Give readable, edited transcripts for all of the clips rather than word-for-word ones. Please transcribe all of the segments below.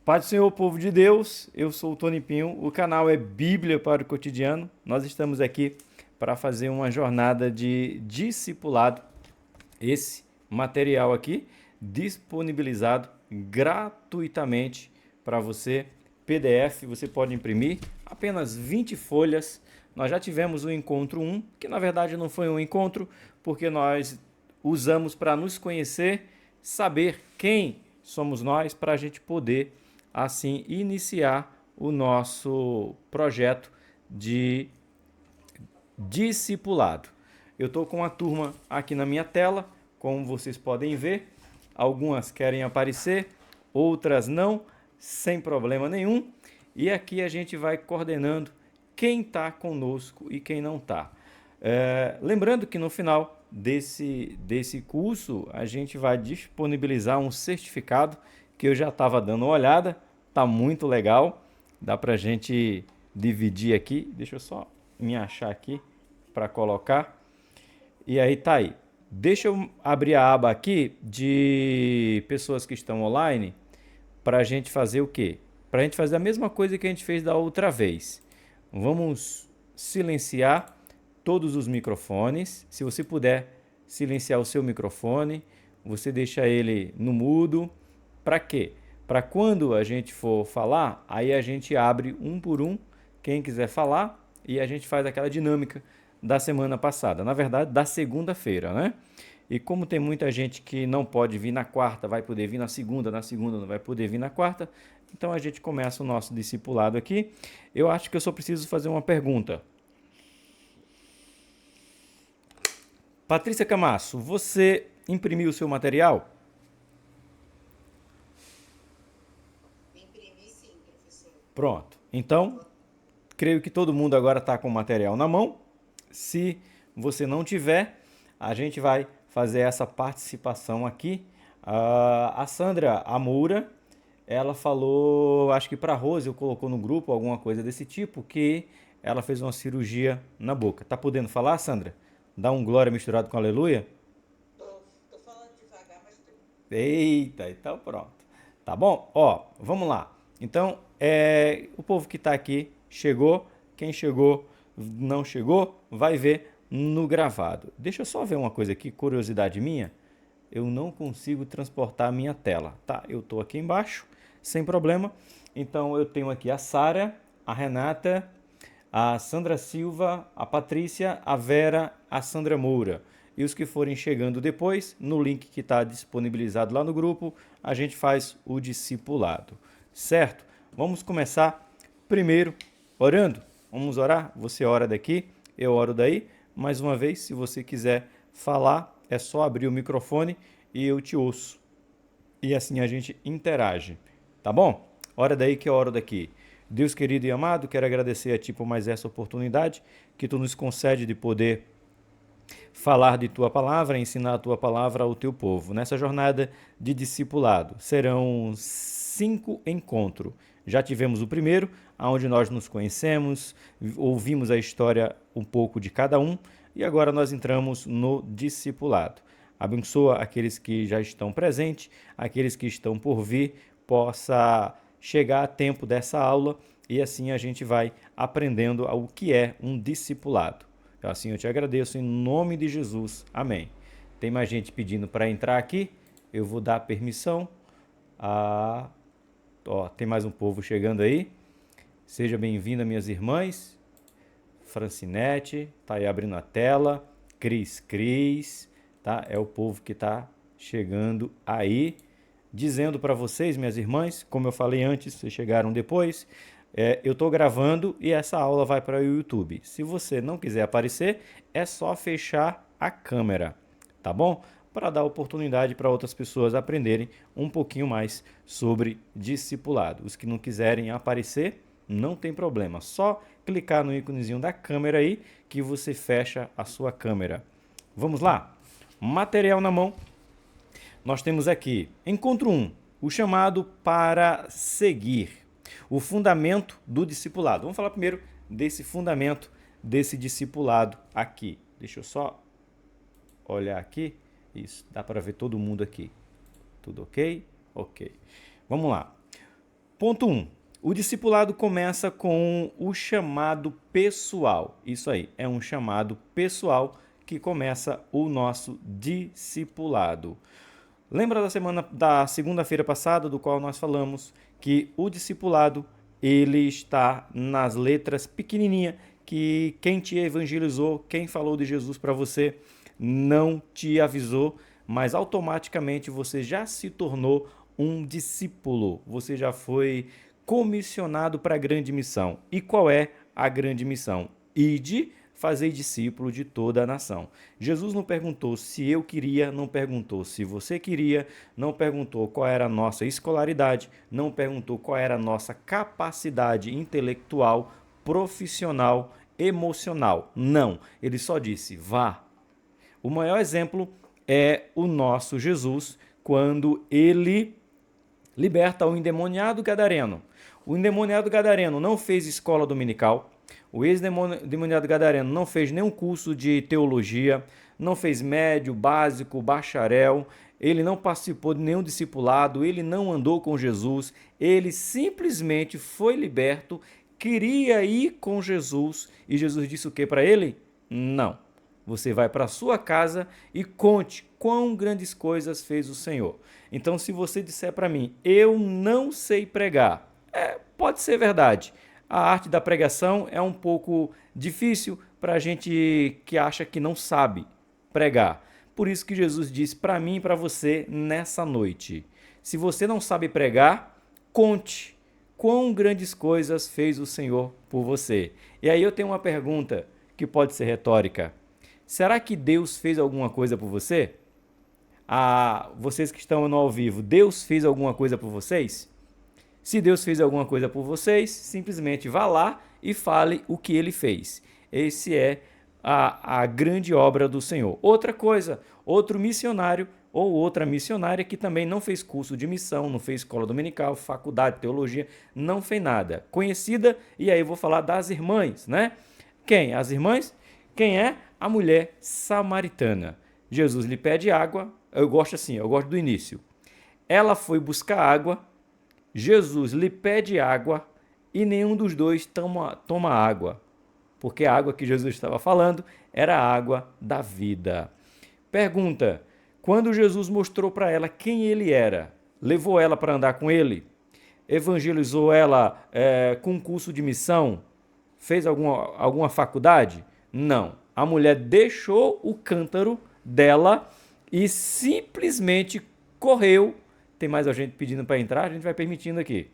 Paz do Senhor, povo de Deus, eu sou o Tony Pinho, o canal é Bíblia para o Cotidiano. Nós estamos aqui para fazer uma jornada de discipulado. Esse material aqui disponibilizado gratuitamente para você, PDF, você pode imprimir, apenas 20 folhas. Nós já tivemos o encontro 1, que na verdade não foi um encontro, porque nós usamos para nos conhecer, saber quem somos nós, para a gente poder assim iniciar o nosso projeto de discipulado. Eu estou com a turma aqui na minha tela, como vocês podem ver. Algumas querem aparecer, outras não, sem problema nenhum. E aqui a gente vai coordenando quem está conosco e quem não está. Lembrando que no final desse curso a gente vai disponibilizar um certificado que eu já estava dando uma olhada, tá muito legal, dá para a gente dividir aqui, deixa eu só me achar aqui para colocar, e aí tá aí. Deixa eu abrir a aba aqui de pessoas que estão online para a gente fazer o quê? Para a gente fazer a mesma coisa que a gente fez da outra vez. Vamos silenciar todos os microfones. Se você puder silenciar o seu microfone, você deixa ele no mudo. Para quê? Para quando a gente for falar, aí a gente abre um por um, quem quiser falar, e a gente faz aquela dinâmica da semana passada. Na verdade, da segunda-feira, né? E como tem muita gente que não pode vir na quarta, vai poder vir na segunda não vai poder vir na quarta, então a gente começa o nosso discipulado aqui. Eu acho que eu só preciso fazer uma pergunta. Patrícia Camasso, você imprimiu o seu material? Imprimi sim, professor. Pronto. Então, creio que todo mundo agora está com o material na mão. Se você não tiver, a gente vai fazer essa participação aqui. A Sandra Amoura, ela falou, acho que para a Rose, eu colocou no grupo alguma coisa desse tipo, que ela fez uma cirurgia na boca. Tá podendo falar, Sandra? Dá um glória misturado com aleluia? Tô falando devagar, mas tô. Eita, então pronto. Tá bom? Ó, vamos lá. Então, o povo que está aqui chegou. Quem chegou, não chegou, vai ver no gravado. Deixa eu só ver uma coisa aqui, curiosidade minha. Eu não consigo transportar a minha tela. Tá, eu estou aqui embaixo, sem problema. Então, eu tenho aqui a Sara, a Renata, a Sandra Silva, a Patrícia, a Vera, a Sandra Moura. E os que forem chegando depois, no link que está disponibilizado lá no grupo, a gente faz o discipulado, certo? Vamos começar primeiro orando. Vamos orar? Você ora daqui, eu oro daí. Mais uma vez, se você quiser falar, é só abrir o microfone e eu te ouço. E assim a gente interage, tá bom? Ora daí que eu oro daqui. Deus querido e amado, quero agradecer a Ti por mais essa oportunidade que Tu nos concede de poder falar de Tua palavra, ensinar a Tua palavra ao Teu povo. Nessa jornada de discipulado, serão 5 encontros. Já tivemos o primeiro, onde nós nos conhecemos, ouvimos a história um pouco de cada um, e agora nós entramos no discipulado. Abençoa aqueles que já estão presentes, aqueles que estão por vir, possa chegar a tempo dessa aula e assim a gente vai aprendendo o que é um discipulado. Assim eu te agradeço em nome de Jesus. Amém. Tem mais gente pedindo para entrar aqui. Eu vou dar permissão. Tem mais um povo chegando aí. Seja bem-vinda, minhas irmãs. Francinete, tá aí abrindo a tela. Cris, tá? É o povo que tá chegando aí. Dizendo para vocês, minhas irmãs, como eu falei antes, vocês chegaram depois, eu estou gravando e essa aula vai para o YouTube. Se você não quiser aparecer, é só fechar a câmera, tá bom? Para dar oportunidade para outras pessoas aprenderem um pouquinho mais sobre discipulado. Os que não quiserem aparecer, não tem problema. Só clicar no íconezinho da câmera aí que você fecha a sua câmera. Vamos lá? Material na mão. Nós temos aqui, encontro 1, o chamado para seguir. O fundamento do discipulado. Vamos falar primeiro desse fundamento, desse discipulado aqui. Deixa eu só olhar aqui. Isso, dá para ver todo mundo aqui. Tudo ok? Ok. Vamos lá. Ponto 1. O discipulado começa com o chamado pessoal. Isso aí, é um chamado pessoal que começa o nosso discipulado. Lembra da segunda-feira passada, do qual nós falamos que o discipulado ele está nas letras pequenininha, que quem te evangelizou, quem falou de Jesus para você, não te avisou, mas automaticamente você já se tornou um discípulo. Você já foi comissionado para a grande missão. E qual é a grande missão? Ide, fazei discípulo de toda a nação. Jesus não perguntou se eu queria, não perguntou se você queria, não perguntou qual era a nossa escolaridade, não perguntou qual era a nossa capacidade intelectual, profissional, emocional. Não, ele só disse, vá. O maior exemplo é o nosso Jesus, quando ele liberta o endemoniado gadareno. O endemoniado gadareno não fez escola dominical, o ex-endemoniado gadareno não fez nenhum curso de teologia, não fez médio, básico, bacharel, ele não participou de nenhum discipulado, ele não andou com Jesus, ele simplesmente foi liberto, queria ir com Jesus e Jesus disse o que para ele? Não. Você vai para a sua casa e conte quão grandes coisas fez o Senhor. Então, se você disser para mim, eu não sei pregar, pode ser verdade. A arte da pregação é um pouco difícil para a gente que acha que não sabe pregar. Por isso que Jesus disse para mim e para você nessa noite. Se você não sabe pregar, conte quão grandes coisas fez o Senhor por você. E aí eu tenho uma pergunta que pode ser retórica. Será que Deus fez alguma coisa por você? Vocês que estão no ao vivo, Deus fez alguma coisa por vocês? Se Deus fez alguma coisa por vocês, simplesmente vá lá e fale o que ele fez. Esse é a grande obra do Senhor. Outra coisa, outro missionário ou outra missionária que também não fez curso de missão, não fez escola dominical, faculdade de teologia, não fez nada. Conhecida, e aí eu vou falar das irmãs, né? Quem? As irmãs? Quem é? A mulher samaritana. Jesus lhe pede água, eu gosto do início. Ela foi buscar água, Jesus lhe pede água e nenhum dos dois toma água, porque a água que Jesus estava falando era a água da vida. Pergunta, quando Jesus mostrou para ela quem ele era, levou ela para andar com ele, evangelizou ela com um curso de missão, fez alguma faculdade? Não. A mulher deixou o cântaro dela e simplesmente correu. Tem mais gente pedindo para entrar, a gente vai permitindo aqui.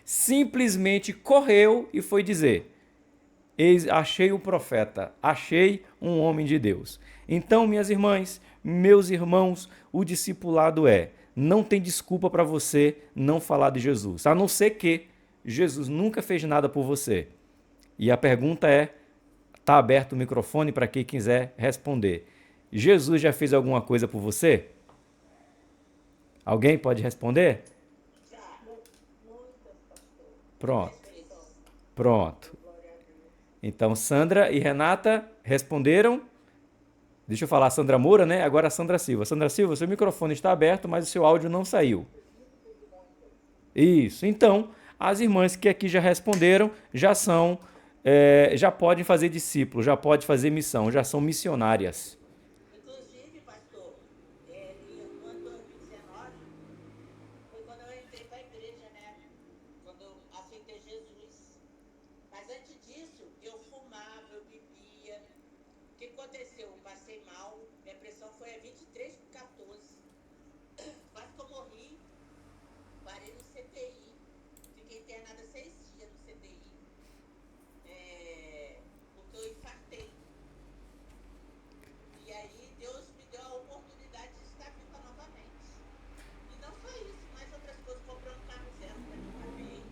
Simplesmente correu e foi dizer, achei o profeta, achei um homem de Deus. Então, minhas irmãs, meus irmãos, o discipulado não tem desculpa para você não falar de Jesus, a não ser que Jesus nunca fez nada por você. E a pergunta está aberto o microfone para quem quiser responder. Jesus já fez alguma coisa por você? Alguém pode responder? Já, muitas, pastor. Pronto. Então, Sandra e Renata responderam. Deixa eu falar Sandra Moura, né? Agora a Sandra Silva. Sandra Silva, seu microfone está aberto, mas o seu áudio não saiu. Isso. Então, as irmãs que aqui já responderam já podem fazer discípulo, já podem fazer missão, já são missionárias. Inclusive, pastor, no ano 2019, foi quando eu entrei para a igreja, né? Quando eu aceitei Jesus. Mas antes disso, eu fumava, eu bebia. O que aconteceu? Eu passei mal, minha pressão foi a 23/14. Quase que eu morri. Parei no CTI. Fiquei internada 6 dias no CTI. Porque eu infartei. E aí Deus me deu a oportunidade de estar viva novamente. E não só isso, mas outras coisas. Comprei um carro zero para mim uma vez.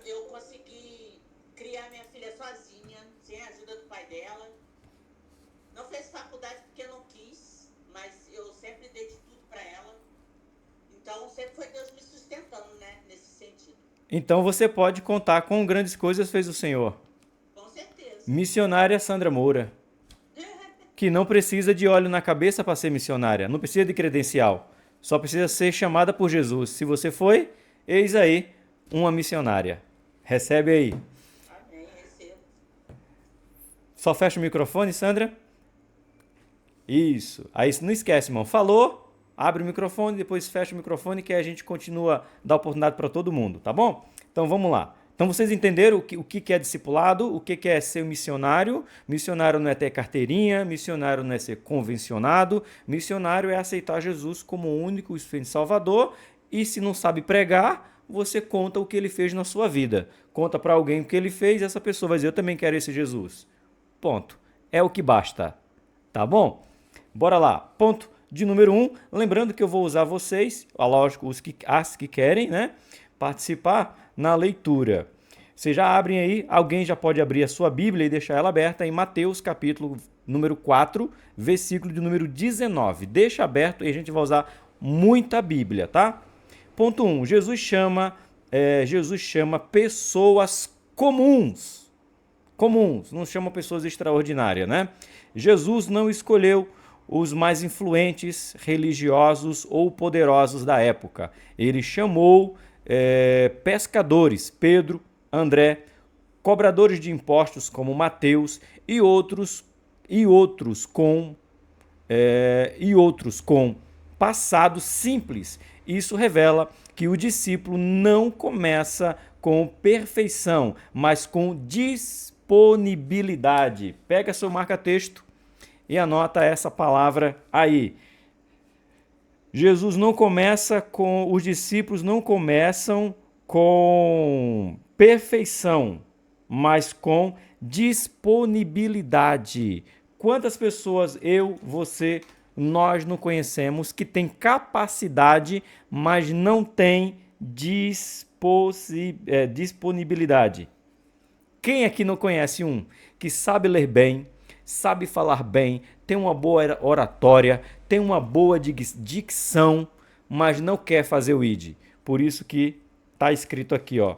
Eu consegui criar minha filha sozinha, sem a ajuda do pai dela. Não fez faculdade porque não quis, mas eu sempre dei de tudo para ela. Então sempre foi Deus me sustentando, né, nesse sentido. Então você pode contar com grandes coisas fez o Senhor. Com certeza. Missionária Sandra Moura, que não precisa de óleo na cabeça para ser missionária, não precisa de credencial. Só precisa ser chamada por Jesus. Se você foi, eis aí uma missionária. Recebe aí. Amém, recebo. Só fecha o microfone, Sandra. Isso. Aí não esquece, irmão. Falou, abre o microfone, depois fecha o microfone que aí a gente continua, dá oportunidade para todo mundo, tá bom? Então vamos lá. Então vocês entenderam o que é discipulado, o que é ser um missionário? Missionário não é ter carteirinha, missionário não é ser convencionado, missionário é aceitar Jesus como o único e Salvador, e se não sabe pregar, você conta o que ele fez na sua vida. Conta para alguém o que ele fez, essa pessoa vai dizer, eu também quero esse Jesus. Ponto. É o que basta. Tá bom? Bora lá. Ponto de número 1. Lembrando que eu vou usar vocês, lógico, as que querem, né? Participar na leitura. Vocês já abrem aí, alguém já pode abrir a sua Bíblia e deixar ela aberta em Mateus capítulo número 4, versículo de número 19. Deixa aberto e a gente vai usar muita Bíblia, tá? Ponto 1. Jesus chama pessoas comuns. Comuns, não chama pessoas extraordinárias, né? Jesus não escolheu os mais influentes, religiosos ou poderosos da época. Ele chamou pescadores, Pedro, André, cobradores de impostos como Mateus e outros com passado simples. Isso revela que o discípulo não começa com perfeição, mas com disponibilidade. Pega seu marca-texto e anota essa palavra aí. Os discípulos não começam com perfeição, mas com disponibilidade. Quantas pessoas nós não conhecemos que têm capacidade, mas não têm disponibilidade? Quem aqui não conhece um que sabe ler bem, sabe falar bem, tem uma boa oratória, tem uma boa dicção, mas não quer fazer o ID? Por isso que está escrito aqui, ó.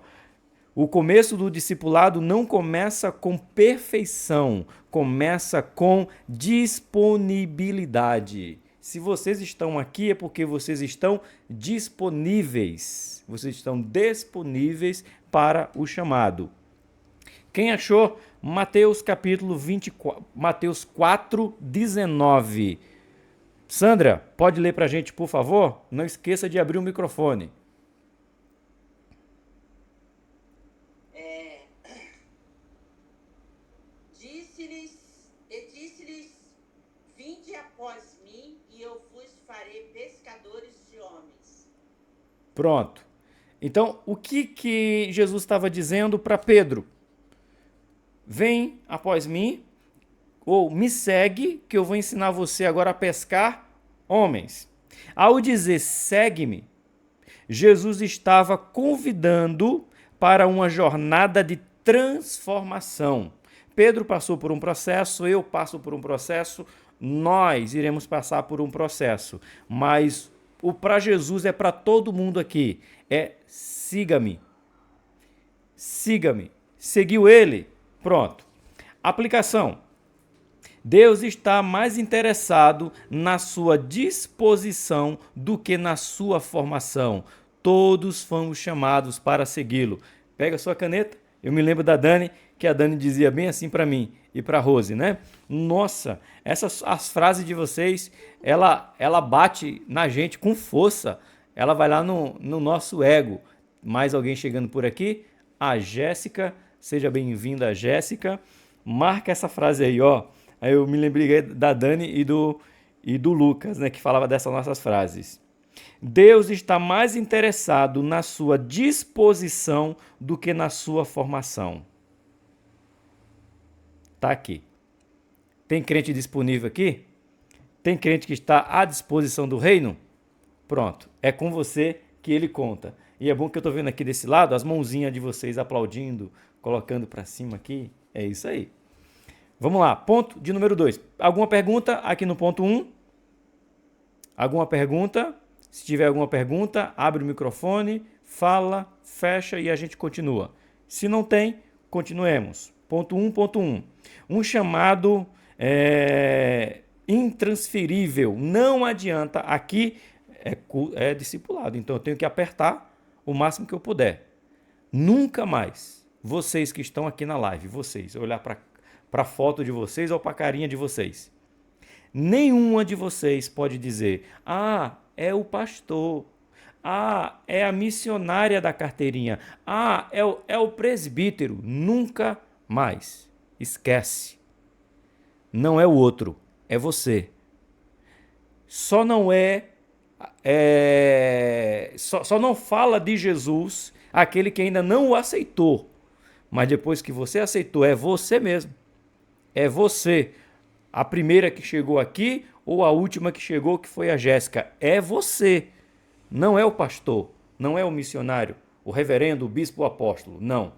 O começo do discipulado não começa com perfeição, começa com disponibilidade. Se vocês estão aqui é porque vocês estão disponíveis. Vocês estão disponíveis para o chamado. Quem achou? Mateus capítulo 24, Mateus 4, 19. Sandra, pode ler para a gente, por favor? Não esqueça de abrir o microfone. Disse-lhes, vinde após mim, e eu vos farei pescadores de homens. Pronto. Então, o que Jesus estava dizendo para Pedro? Vem após mim, ou me segue, que eu vou ensinar você agora a pescar homens. Ao dizer segue-me, Jesus estava convidando para uma jornada de transformação. Pedro passou por um processo, eu passo por um processo, nós iremos passar por um processo. Mas o para Jesus é para todo mundo aqui. É siga-me. Siga-me. Seguiu ele? Pronto. Aplicação. Deus está mais interessado na sua disposição do que na sua formação. Todos fomos chamados para segui-lo. Pega a sua caneta. Eu me lembro da Dani, que a Dani dizia bem assim para mim e para a Rose, né? Nossa, as frases de vocês, ela bate na gente com força. Ela vai lá no nosso ego. Mais alguém chegando por aqui? A Jéssica. Seja bem-vinda, Jéssica. Marca essa frase aí, ó. Aí eu me lembrei da Dani e do Lucas, né, que falava dessas nossas frases. Deus está mais interessado na sua disposição do que na sua formação. Tá aqui. Tem crente disponível aqui? Tem crente que está à disposição do reino? Pronto. É com você que ele conta. E é bom que eu estou vendo aqui desse lado as mãozinhas de vocês aplaudindo, colocando para cima aqui. É isso aí. Vamos lá. Ponto de número 2. Alguma pergunta aqui no ponto 1? Alguma pergunta? Se tiver alguma pergunta, abre o microfone, fala, fecha e a gente continua. Se não tem, continuemos. Ponto 1. Um chamado intransferível. Não adianta. Aqui é discipulado. Então eu tenho que apertar o máximo que eu puder. Nunca mais, vocês que estão aqui na live, vocês, olhar para a foto de vocês ou para a carinha de vocês. Nenhuma de vocês pode dizer, ah, é o pastor, ah, é a missionária da carteirinha, ah, é o presbítero. Nunca mais. Esquece. Não é o outro, é você. Só não só não fala de Jesus aquele que ainda não o aceitou. Mas depois que você aceitou, é você mesmo. É você. A primeira que chegou aqui ou a última que chegou, que foi a Jéssica. É você. Não é o pastor, não é o missionário, o reverendo, o bispo, o apóstolo. Não.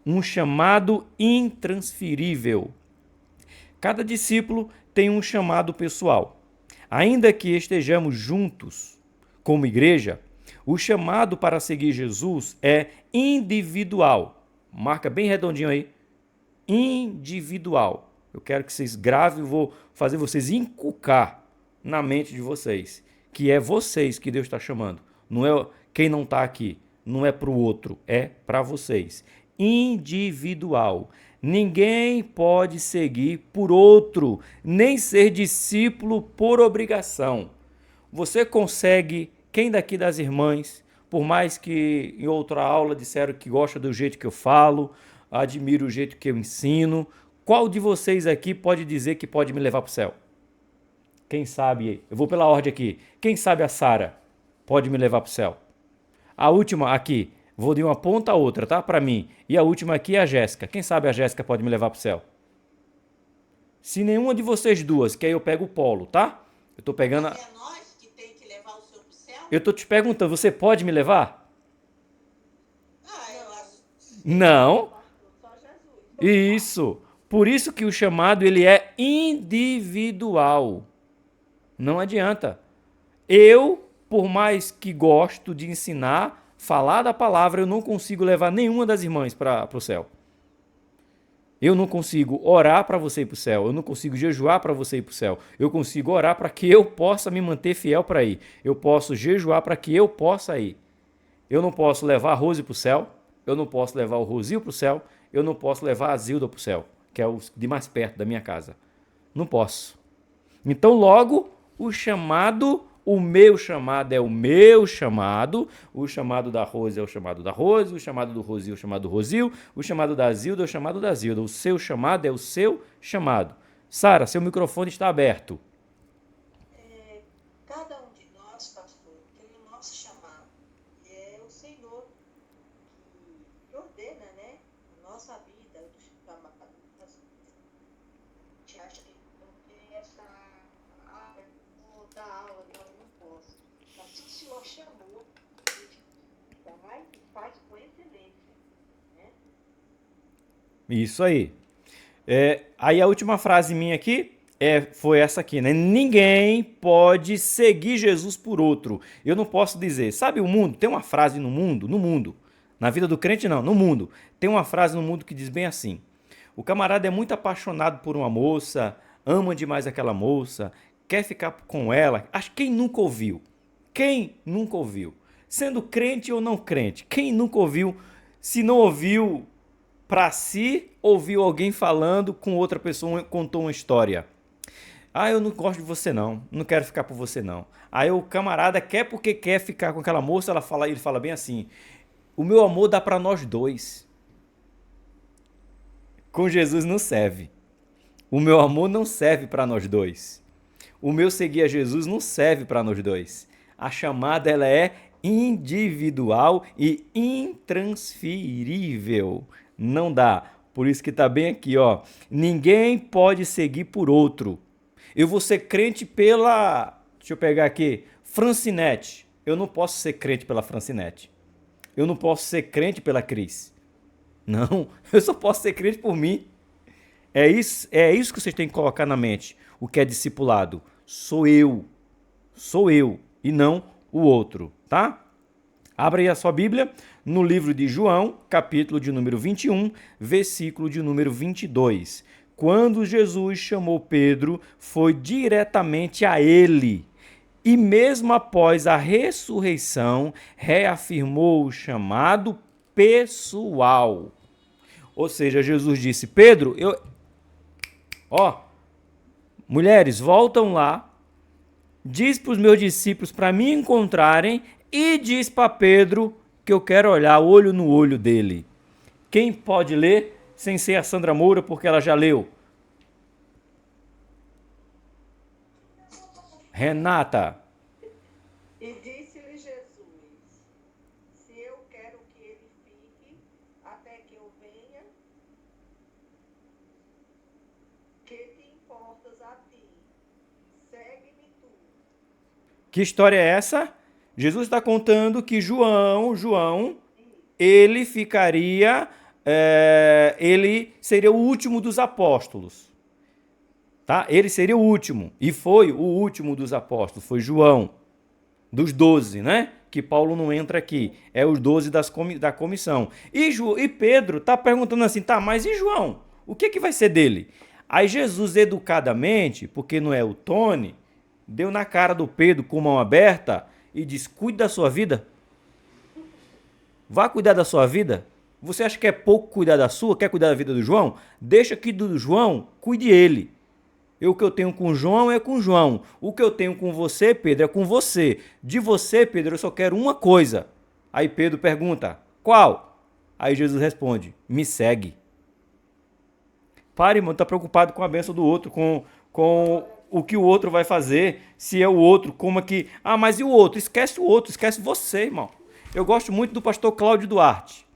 Um chamado intransferível. Cada discípulo tem um chamado pessoal. Ainda que estejamos juntos como igreja, o chamado para seguir Jesus é individual. Marca bem redondinho aí. Individual. Eu quero que vocês gravem, vou fazer vocês inculcar na mente de vocês, que é vocês que Deus está chamando. Não é quem não está aqui, não é para o outro, é para vocês. Individual. Ninguém pode seguir por outro, nem ser discípulo por obrigação. Você consegue, quem daqui das irmãs, por mais que em outra aula disseram que gosta do jeito que eu falo, admira o jeito que eu ensino, qual de vocês aqui pode dizer que pode me levar para o céu? Quem sabe? Eu vou pela ordem aqui. Quem sabe a Sara pode me levar para o céu? A última aqui, vou de uma ponta a outra, tá? Para mim. E a última aqui é a Jéssica. Quem sabe a Jéssica pode me levar para o céu? Se nenhuma de vocês duas, que aí eu pego o polo, tá? Eu tô pegando. É nós que tem que levar o senhor pro céu? Eu tô te perguntando, você pode me levar? Ah, eu acho. Não. Só Jesus. Isso. Por isso que o chamado ele é individual. Não adianta. Eu, por mais que gosto de ensinar, falar da palavra, eu não consigo levar nenhuma das irmãs para o céu. Eu não consigo orar para você ir para o céu. Eu não consigo jejuar para você ir para o céu. Eu consigo orar para que eu possa me manter fiel para ir. Eu posso jejuar para que eu possa ir. Eu não posso levar a Rose para o céu. Eu não posso levar o Rosil para o céu. Eu não posso levar a Zilda para o céu, que é o de mais perto da minha casa. Não posso. Então, logo, o meu chamado é o meu chamado, o chamado da Rose é o chamado da Rose, o chamado do Rosil é o chamado do Rosil, o chamado da Zilda é o chamado da Zilda. O seu chamado é o seu chamado. Sara, seu microfone está aberto. Cada um de nós, pastor, tem o nosso chamado. E é o Senhor que ordena, né? A nossa vida, o chamado. A gente acha que não tem essa área, vou dar aula, não posso. Mas se o Senhor chamou, a gente vai e faz com excelência, né? Isso aí. Aí a última frase minha aqui foi essa aqui, né? Ninguém pode seguir Jesus por outro. Eu não posso dizer, sabe o mundo? Tem uma frase no mundo, na vida do crente não, no mundo. Tem uma frase no mundo que diz bem assim: o camarada é muito apaixonado por uma moça, ama demais aquela moça, quer ficar com ela. Quem nunca ouviu? Quem nunca ouviu? Sendo crente ou não crente, quem nunca ouviu? Se não ouviu para si, ouviu alguém falando com outra pessoa, contou uma história. Ah, eu não gosto de você não quero ficar por você não. Aí o camarada quer porque quer ficar com aquela moça, ele fala bem assim: o meu amor dá para nós dois. Com Jesus não serve. O meu amor não serve para nós dois. O meu seguir a Jesus não serve para nós dois. A chamada ela é individual e intransferível. Não dá. Por isso que está bem aqui, ó. Ninguém pode seguir por outro. Eu vou ser crente pela... Deixa eu pegar aqui. Francinete. Eu não posso ser crente pela Francinete. Eu não posso ser crente pela Cris. Não. Eu só posso ser crente por mim. É isso que vocês têm que colocar na mente. O que é discipulado. Sou eu. Sou eu. E não o outro. Tá? Abra aí a sua Bíblia no livro de João, capítulo de número 21, versículo de número 22. Quando Jesus chamou Pedro, foi diretamente a ele e mesmo após a ressurreição, reafirmou o chamado pessoal. Ou seja, Jesus disse, Pedro, mulheres, voltam lá, diz para os meus discípulos para me encontrarem e diz para Pedro que eu quero olhar olho no olho dele. Quem pode ler sem ser a Sandra Moura, porque ela já leu? Renata. E disse-lhe Jesus: se eu quero que ele fique até que eu venha, que te importas a ti? Segue-me tu. Que história é essa? Jesus está contando que João, ele ficaria, ele seria o último dos apóstolos. Tá? Ele seria o último, e foi o último dos apóstolos, foi João, dos 12, né? Que Paulo não entra aqui, é os 12 da comissão. E Pedro está perguntando assim, tá, mas e João? O que vai ser dele? Aí Jesus, educadamente, porque não é o Tony, deu na cara do Pedro com mão aberta e disse, cuide da sua vida. Vá cuidar da sua vida. Você acha que é pouco cuidar da sua? Quer cuidar da vida do João? Deixa que do João, cuide ele. O que eu tenho com o João é com o João. O que eu tenho com você, Pedro, é com você. De você, Pedro, eu só quero uma coisa. Aí Pedro pergunta, qual? Aí Jesus responde, me segue. Pare, mano, tá preocupado com a bênção do outro, com o que o outro vai fazer, se é o outro, como é que... Ah, mas e o outro? Esquece o outro, esquece você, irmão. Eu gosto muito do pastor Cláudio Duarte.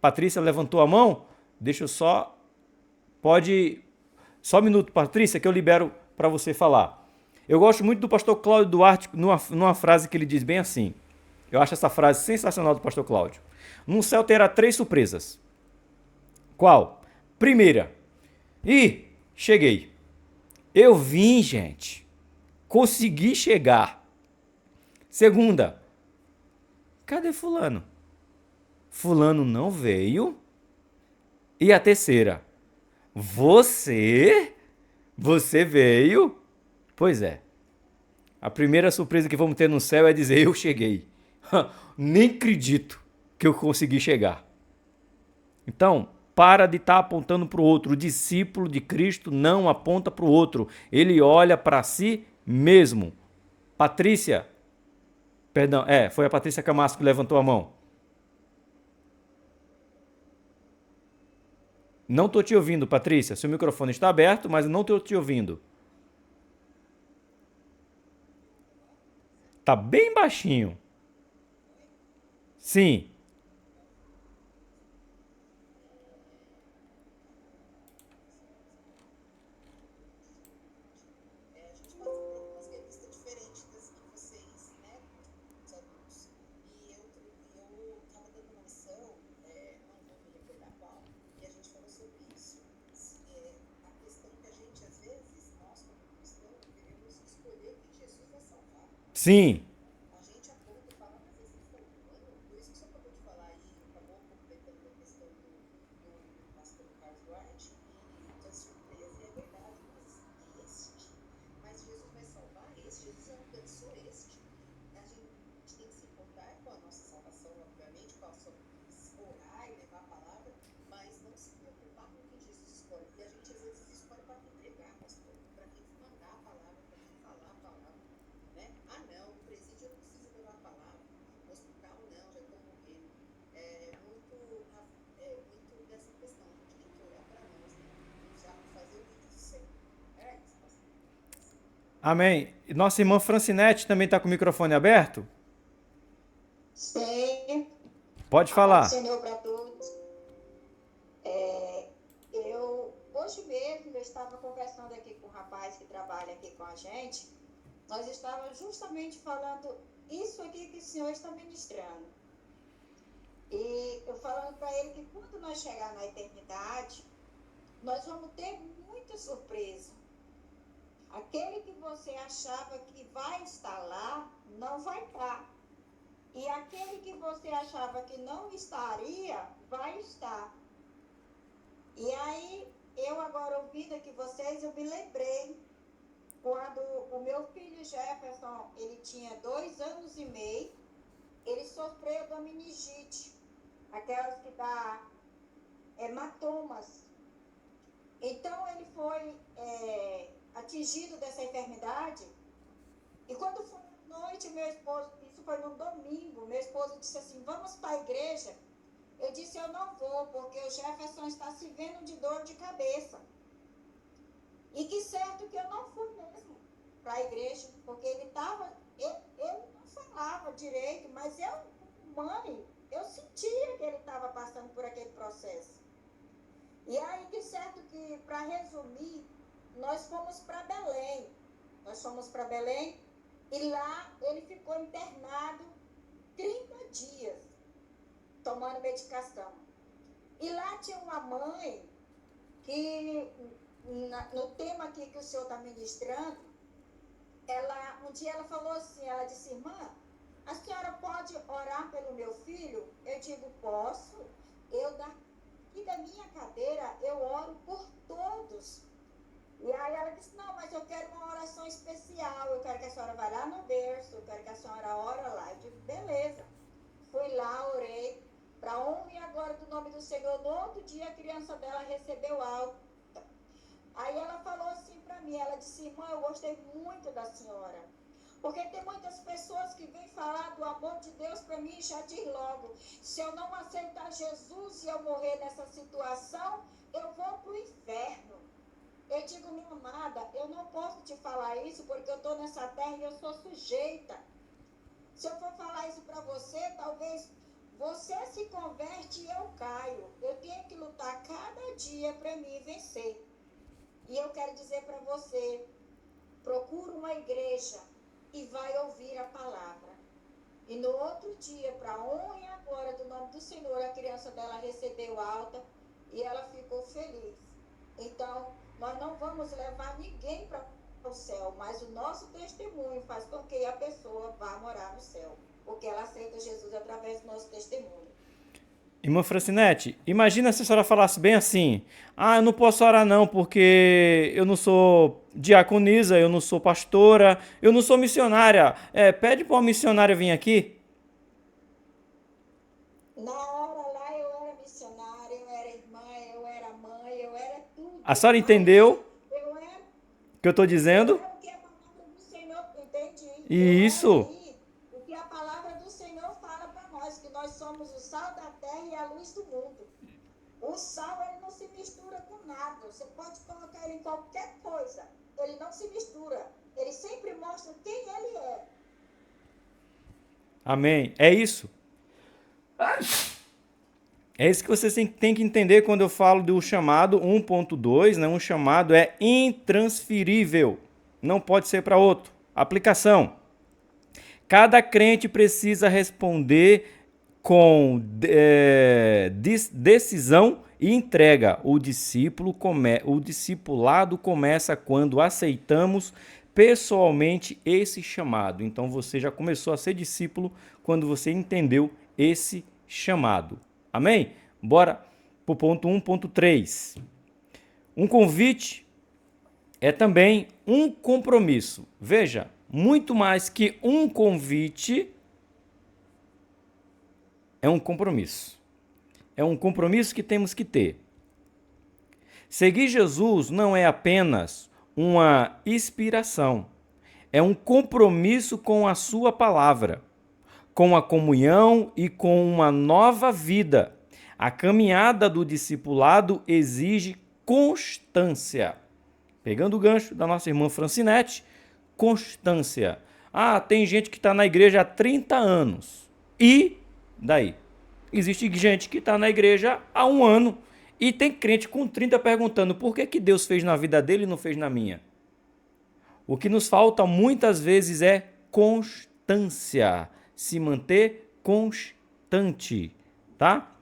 Patrícia levantou a mão, deixa eu só... Só um minuto, Patrícia, que eu libero para você falar. Eu gosto muito do pastor Cláudio Duarte numa frase que ele diz bem assim. Eu acho essa frase sensacional do pastor Cláudio. No céu terá 3 surpresas. Qual? Primeira. Cheguei. Eu vim, gente. Consegui chegar. Segunda. Cadê fulano? Fulano não veio. E a terceira. Você veio? Pois é. A primeira surpresa que vamos ter no céu é dizer, eu cheguei. Nem acredito que eu consegui chegar. Então, para de estar apontando para o outro. O discípulo de Cristo não aponta para o outro. Ele olha para si mesmo. Patrícia. Perdão, foi a Patrícia Camasco que levantou a mão. Não estou te ouvindo, Patrícia. Seu microfone está aberto, mas eu não estou te ouvindo. Tá bem baixinho. Sim. A gente passa por algumas revistas diferentes das que vocês, né, os adultos. E eu estava dando uma lição, não vou me recordar qual, e a gente falou sobre isso. A questão que a gente, às vezes, nós como cristãos, queremos escolher quem Jesus vai salvar. Sim. A gente aponta e fala, mas vocês estão falando, por isso que você acabou de falar aí, acabou completando a questão do pastor Carlos Duarte, e da surpresa, e é verdade, mas Jesus vai salvar Jesus alcançou a gente tem que se importar com a nossa salvação, obviamente, com a sua orar e levar a palavra, mas não se preocupar com quem Jesus escolhe, porque a gente às vezes escolhe para quem pregar, pastor, para quem mandar a palavra, para quem falar a palavra, né? Ah não, o presídio eu não preciso levar a palavra, no hospital não, já estou morrendo. Muito dessa questão, a gente tem que olhar para nós, né? Já fazer o que diz o Senhor. É isso, pastor. Amém. Nossa irmã Francinete também está com o microfone aberto? Sim. Pode falar. Senhor para todos. Hoje mesmo eu estava conversando aqui com um rapaz que trabalha aqui com a gente. Nós estávamos justamente falando isso aqui que o Senhor está ministrando. E eu falando para ele que quando nós chegar na eternidade, nós vamos ter muita surpresa. Aquele que você achava que vai estar lá, não vai estar. E aquele que você achava que não estaria, vai estar. E aí, eu agora ouvindo aqui vocês, eu me lembrei quando o meu filho Jefferson, ele tinha 2 anos e meio, ele sofreu da meningite, aquelas que dá hematomas. Então ele foi atingido dessa enfermidade, e quando foi à noite, meu esposo, isso foi no domingo, meu esposo disse assim, vamos para a igreja? Eu disse, eu não vou, porque o Jefferson está se vendo de dor de cabeça. E que certo que eu não fui mesmo para a igreja, porque ele não falava direito, mas eu, mãe, eu sentia que ele estava passando por aquele processo. E aí, que certo que, para resumir, nós fomos para Belém. E lá ele ficou internado 30 dias, tomando medicação. E lá tinha uma mãe que, no tema aqui que o senhor está ministrando, um dia ela falou assim, ela disse, irmã, a senhora pode orar pelo meu filho? Eu digo, posso. Eu daqui da minha cadeira, eu oro por todos. E aí ela disse, não, mas eu quero uma oração especial, eu quero que a senhora vá lá no berço, eu quero que a senhora ora lá. Eu digo, beleza. Fui lá, orei, para honra e agora do nome do Senhor. No outro dia a criança dela recebeu alta. Aí ela falou assim para mim, ela disse, irmã, eu gostei muito da senhora. Porque tem muitas pessoas que vêm falar do amor de Deus para mim e já diz logo, se eu não aceitar Jesus e eu morrer nessa situação, eu vou para o inferno. Eu digo, minha amada, eu não posso te falar isso porque eu estou nessa terra e eu sou sujeita. Se eu for falar isso para você, talvez você se converte e eu caio. Eu tenho que lutar cada dia para mim vencer. E eu quero dizer para você, procura uma igreja e vai ouvir a palavra. E no outro dia, para honra e agora do nome do Senhor, a criança dela recebeu alta e ela ficou feliz. Então, nós não vamos levar ninguém para o céu, mas o nosso testemunho faz com que a pessoa vá morar no céu, porque ela aceita Jesus através do nosso testemunho. Irmã Francinete, imagina se a senhora falasse bem assim, eu não posso orar não, porque eu não sou diaconisa, eu não sou pastora, eu não sou missionária. Pede para uma missionária vir aqui. Na hora lá eu era missionária, eu era irmã, eu era mãe, eu era tudo. A senhora entendeu o que eu estou dizendo? Eu era o que a palavra do Senhor, entendi. Isso. O que a palavra do Senhor fala para nós, que nós somos o sal da terra e a luz do mundo. O sal, ele não se mistura com nada. Você pode colocar ele em qualquer coisa. Ele não se mistura. Ele sempre mostra quem ele é. Amém. É isso. É isso que vocês têm que entender quando eu falo do chamado 1.2, né? Um chamado é intransferível. Não pode ser para outro. Aplicação. Cada crente precisa responder com decisão e entrega. O discipulado começa quando aceitamos pessoalmente esse chamado. Então você já começou a ser discípulo quando você entendeu esse chamado. Amém? Bora para o ponto 1.3. Um convite é também um compromisso. Veja, muito mais que um convite, é um compromisso. É um compromisso que temos que ter. Seguir Jesus não é apenas uma inspiração, é um compromisso com a sua palavra, com a comunhão e com uma nova vida. A caminhada do discipulado exige constância. Pegando o gancho da nossa irmã Francinete, constância. Tem gente que está na igreja há 30 anos. E daí? Existe gente que está na igreja há 1 ano. E tem crente com 30 perguntando por que Deus fez na vida dele e não fez na minha. O que nos falta muitas vezes é constância. Se manter constante, tá?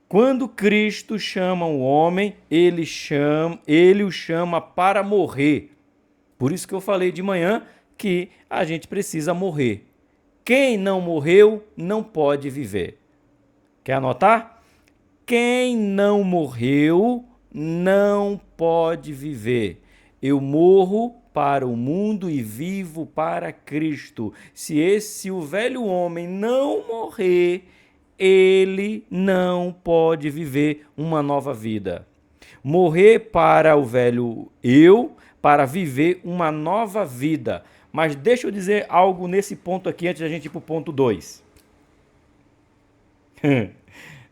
Quando Cristo chama o homem, ele o chama para morrer. Por isso que eu falei de manhã que a gente precisa morrer. Quem não morreu não pode viver. Quer anotar? Quem não morreu não pode viver. Eu morro para o mundo e vivo para Cristo. Se o velho homem não morrer, ele não pode viver uma nova vida. Morrer para o velho eu, para viver uma nova vida. Mas deixa eu dizer algo nesse ponto aqui, antes da gente ir para o ponto 2.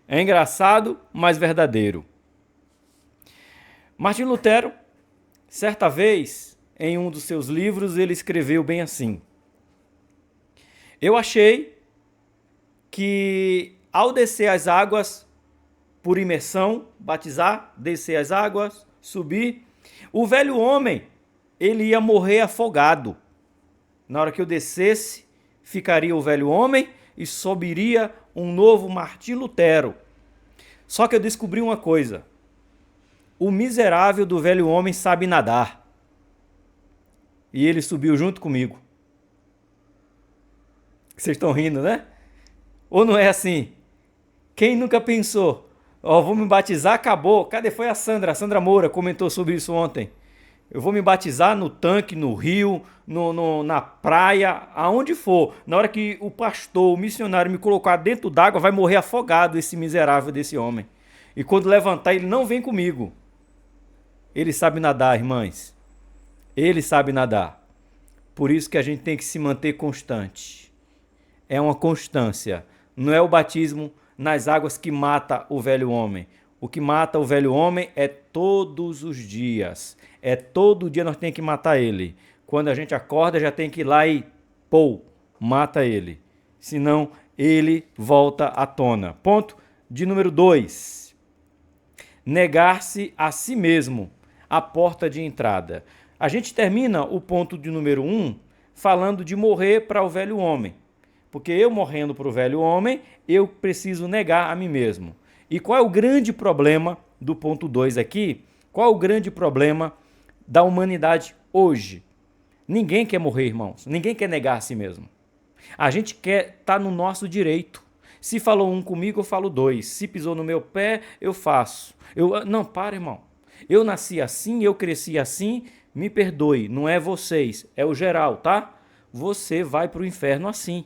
É engraçado, mas verdadeiro. Martinho Lutero, certa vez, em um dos seus livros, ele escreveu bem assim: eu achei que ao descer as águas por imersão, batizar, descer as águas, subir, o velho homem, ele ia morrer afogado. Na hora que eu descesse, ficaria o velho homem e subiria um novo Martinho Lutero. Só que eu descobri uma coisa: o miserável do velho homem sabe nadar. E ele subiu junto comigo. Vocês estão rindo, né? Ou não é assim? Quem nunca pensou? Ó, vou me batizar, acabou. Cadê? Foi a Sandra Moura comentou sobre isso ontem. Eu vou me batizar no tanque, no rio, na praia, aonde for. Na hora que o pastor, o missionário me colocar dentro d'água, vai morrer afogado esse miserável desse homem. E quando levantar, ele não vem comigo. Ele sabe nadar, irmãs. Ele sabe nadar. Por isso que a gente tem que se manter constante. É uma constância. Não é o batismo nas águas que mata o velho homem. O que mata o velho homem é todos os dias. É todo dia nós temos que matar ele. Quando a gente acorda, já tem que ir lá e mata ele. Senão ele volta à tona. Ponto de número 2. Negar-se a si mesmo, a porta de entrada. A gente termina o ponto de número 1 falando de morrer para o velho homem. Porque eu morrendo para o velho homem, eu preciso negar a mim mesmo. E qual é o grande problema do ponto 2 aqui? Qual é o grande problema da humanidade hoje? Ninguém quer morrer, irmãos. Ninguém quer negar a si mesmo. A gente quer estar no nosso direito. Se falou um comigo, eu falo 2. Se pisou no meu pé, eu faço. Não, para, irmão. Eu nasci assim, eu cresci assim, me perdoe. Não é vocês, é o geral, tá? Você vai para o inferno assim.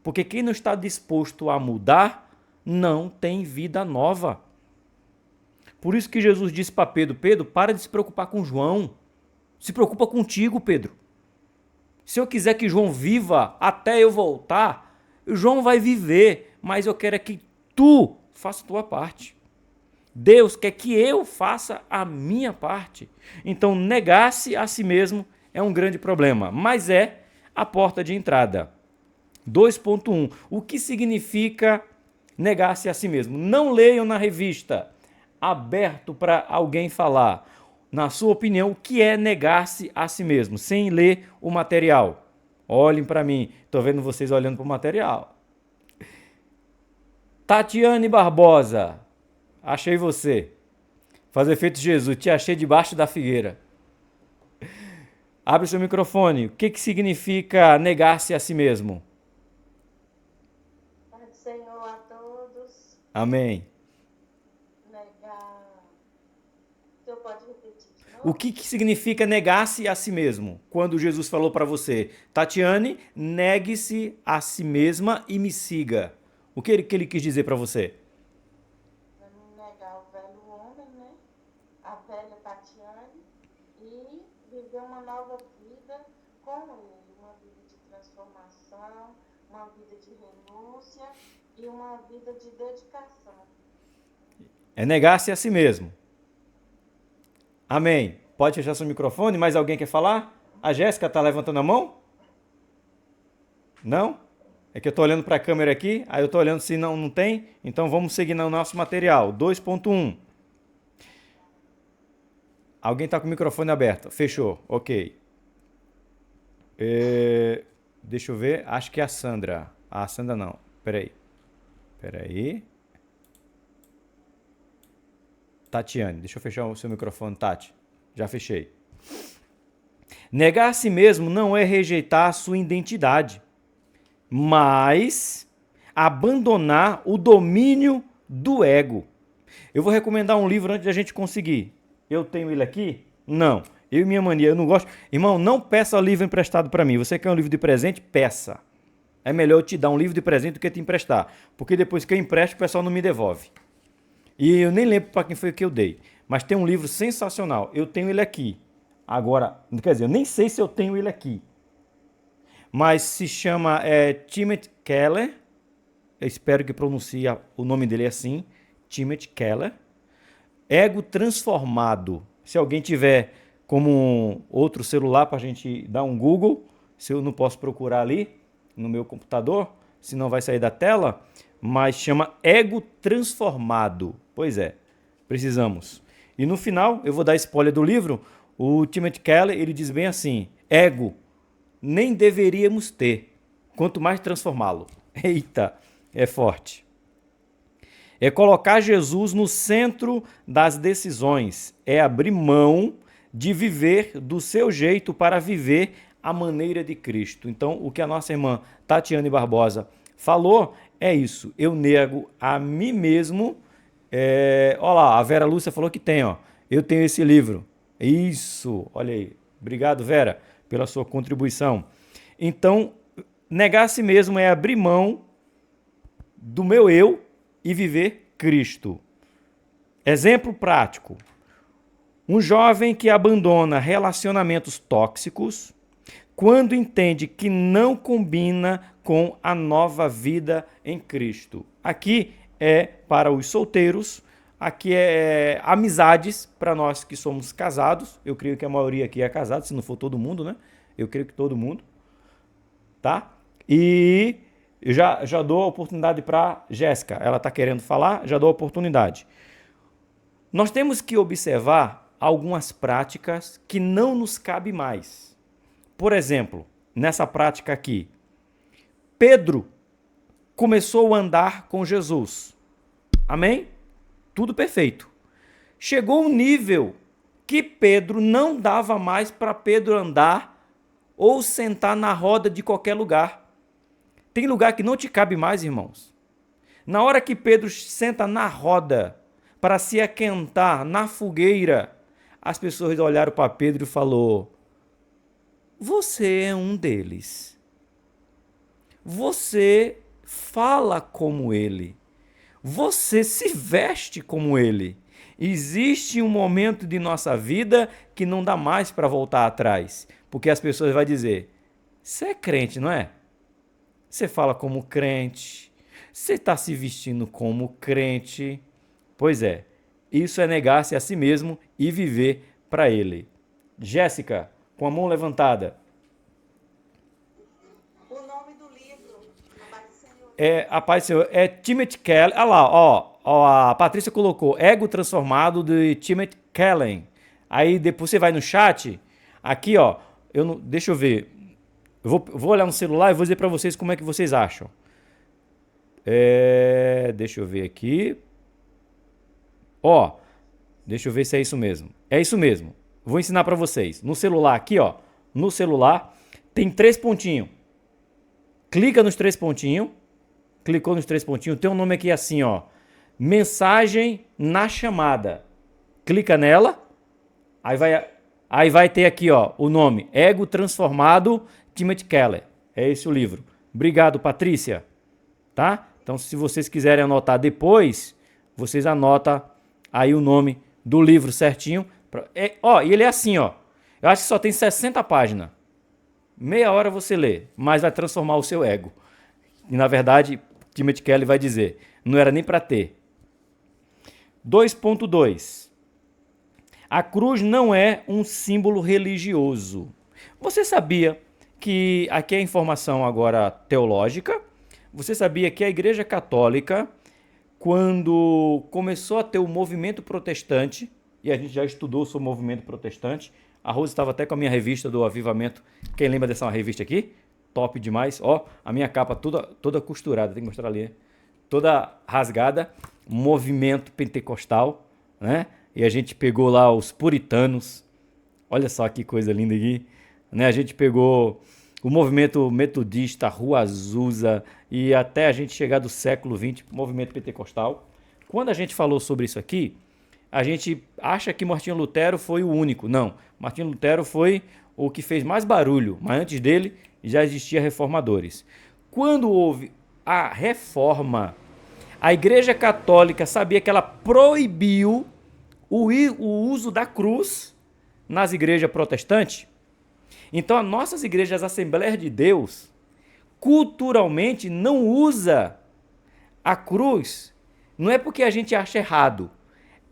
Porque quem não está disposto a mudar, não tem vida nova. Por isso que Jesus disse para Pedro: Pedro, para de se preocupar com João. Se preocupa contigo, Pedro. Se eu quiser que João viva até eu voltar, João vai viver, mas eu quero é que tu faça a tua parte. Deus quer que eu faça a minha parte. Então, negar-se a si mesmo é um grande problema, mas é a porta de entrada. 2.1. O que significa negar-se a si mesmo? Não leiam na revista, aberto para alguém falar, na sua opinião, o que é negar-se a si mesmo, sem ler o material. Olhem para mim, estou vendo vocês olhando para o material. Tatiane Barbosa, achei você. Faz efeito Jesus, te achei debaixo da figueira. Abre seu microfone. O que significa negar-se a si mesmo? Senhor a todos. Amém. Negar. O senhor pode repetir de novo? O que significa negar-se a si mesmo? Quando Jesus falou para você: Tatiane, negue-se a si mesma e me siga. O que ele quis dizer para você? Negar o velho homem, né? A velha Tatiane e viver uma nova vida com ele. Uma vida de transformação, uma vida de renúncia e uma vida de dedicação. É negar-se a si mesmo. Amém. Pode fechar seu microfone? Mais alguém quer falar? A Jéssica está levantando a mão? Não? É que eu estou olhando para a câmera aqui, aí eu estou olhando se não tem. Então vamos seguir no nosso material. 2.1. Alguém está com o microfone aberto? Fechou. Ok. Deixa eu ver. Acho que é a Sandra. A Sandra não. Peraí. Tatiane, deixa eu fechar o seu microfone, Tati. Já fechei. Negar a si mesmo não é rejeitar a sua identidade, mas abandonar o domínio do ego. Eu vou recomendar um livro antes da gente conseguir. Eu tenho ele aqui? Não. Eu e minha mania, eu não gosto. Irmão, não peça livro emprestado para mim. Você quer um livro de presente? Peça. É melhor eu te dar um livro de presente do que te emprestar. Porque depois que eu empresto, o pessoal não me devolve. E eu nem lembro para quem foi que eu dei. Mas tem um livro sensacional. Eu tenho ele aqui. Agora, quer dizer, eu nem sei se eu tenho ele aqui. Mas se chama Timothy Keller. Eu espero que pronuncie o nome dele assim. Timothy Keller. Ego Transformado. Se alguém tiver como outro celular para a gente dar um Google, se eu não posso procurar ali no meu computador, senão vai sair da tela, mas chama Ego Transformado. Pois é, precisamos. E no final, eu vou dar spoiler do livro, o Timothy Keller, ele diz bem assim, ego nem deveríamos ter, quanto mais transformá-lo. Eita, é forte. É colocar Jesus no centro das decisões, é abrir mão de viver do seu jeito para viver a maneira de Cristo. Então, o que a nossa irmã Tatiane Barbosa falou é isso. Eu nego a mim mesmo. Olha lá, a Vera Lúcia falou que tem, ó. Eu tenho esse livro. Isso, olha aí. Obrigado, Vera, pela sua contribuição. Então, negar a si mesmo é abrir mão do meu eu e viver Cristo. Exemplo prático. Um jovem que abandona relacionamentos tóxicos quando entende que não combina com a nova vida em Cristo. Aqui é para os solteiros, aqui é amizades para nós que somos casados. Eu creio que a maioria aqui é casada, se não for todo mundo, né? Eu creio que todo mundo, tá? E eu já dou a oportunidade para Jéssica. Ela está querendo falar, já dou a oportunidade. Nós temos que observar algumas práticas que não nos cabe mais. Por exemplo, nessa prática aqui, Pedro começou a andar com Jesus. Amém? Tudo perfeito. Chegou um nível que Pedro não dava mais para Pedro andar ou sentar na roda de qualquer lugar. Tem lugar que não te cabe mais, irmãos. Na hora que Pedro senta na roda para se aquentar na fogueira, as pessoas olharam para Pedro e falou: você é um deles. Você fala como ele. Você se veste como ele. Existe um momento de nossa vida que não dá mais para voltar atrás, porque as pessoas vão dizer: você é crente, não é? Você fala como crente. Você está se vestindo como crente. Pois é, isso é negar-se a si mesmo e viver para ele. Jéssica, com a mão levantada. O nome do livro, A paz do Senhor, é Timothy Keller. Olha lá, ó, a Patrícia colocou Ego Transformado de Timothy Keller. Aí depois você vai no chat, aqui ó, deixa eu ver. Eu vou olhar no celular e vou dizer para vocês como é que vocês acham. Deixa eu ver aqui. Ó, deixa eu ver se é isso mesmo. É isso mesmo. Vou ensinar para vocês. No celular aqui, ó. No celular tem 3 pontinhos. Clica nos 3 pontinhos. Clicou nos 3 pontinhos. Tem um nome aqui assim, ó. Mensagem na chamada. Clica nela. Aí vai ter aqui, ó, o nome. Ego Transformado, Timothy Keller. É esse o livro. Obrigado, Patrícia. Tá? Então, se vocês quiserem anotar depois, vocês anotam aí o nome do livro certinho. E ele é assim, ó. Eu acho que só tem 60 páginas. Meia hora você lê, mas vai transformar o seu ego. E, na verdade, Timothy Keller vai dizer, não era nem para ter. 2.2. A cruz não é um símbolo religioso. Você sabia que, aqui é a informação agora teológica, você sabia que a Igreja Católica, quando começou a ter o movimento protestante, e a gente já estudou sobre o movimento protestante, a Rose estava até com a minha revista do Avivamento. Quem lembra dessa revista aqui? Top demais. Ó, a minha capa toda costurada, tem que mostrar ali. Toda rasgada, movimento pentecostal, né? E a gente pegou lá os puritanos. Olha só que coisa linda aqui. Né? A gente pegou o movimento metodista, Rua Azusa, e até a gente chegar do século XX, movimento pentecostal. Quando a gente falou sobre isso aqui, a gente acha que Martinho Lutero foi o único. Não, Martinho Lutero foi o que fez mais barulho, mas antes dele já existia reformadores. Quando houve a reforma, a Igreja Católica sabia que ela proibiu o uso da cruz nas igrejas protestantes. Então, as nossas igrejas Assembleias de Deus, culturalmente, não usa a cruz. Não é porque a gente acha errado,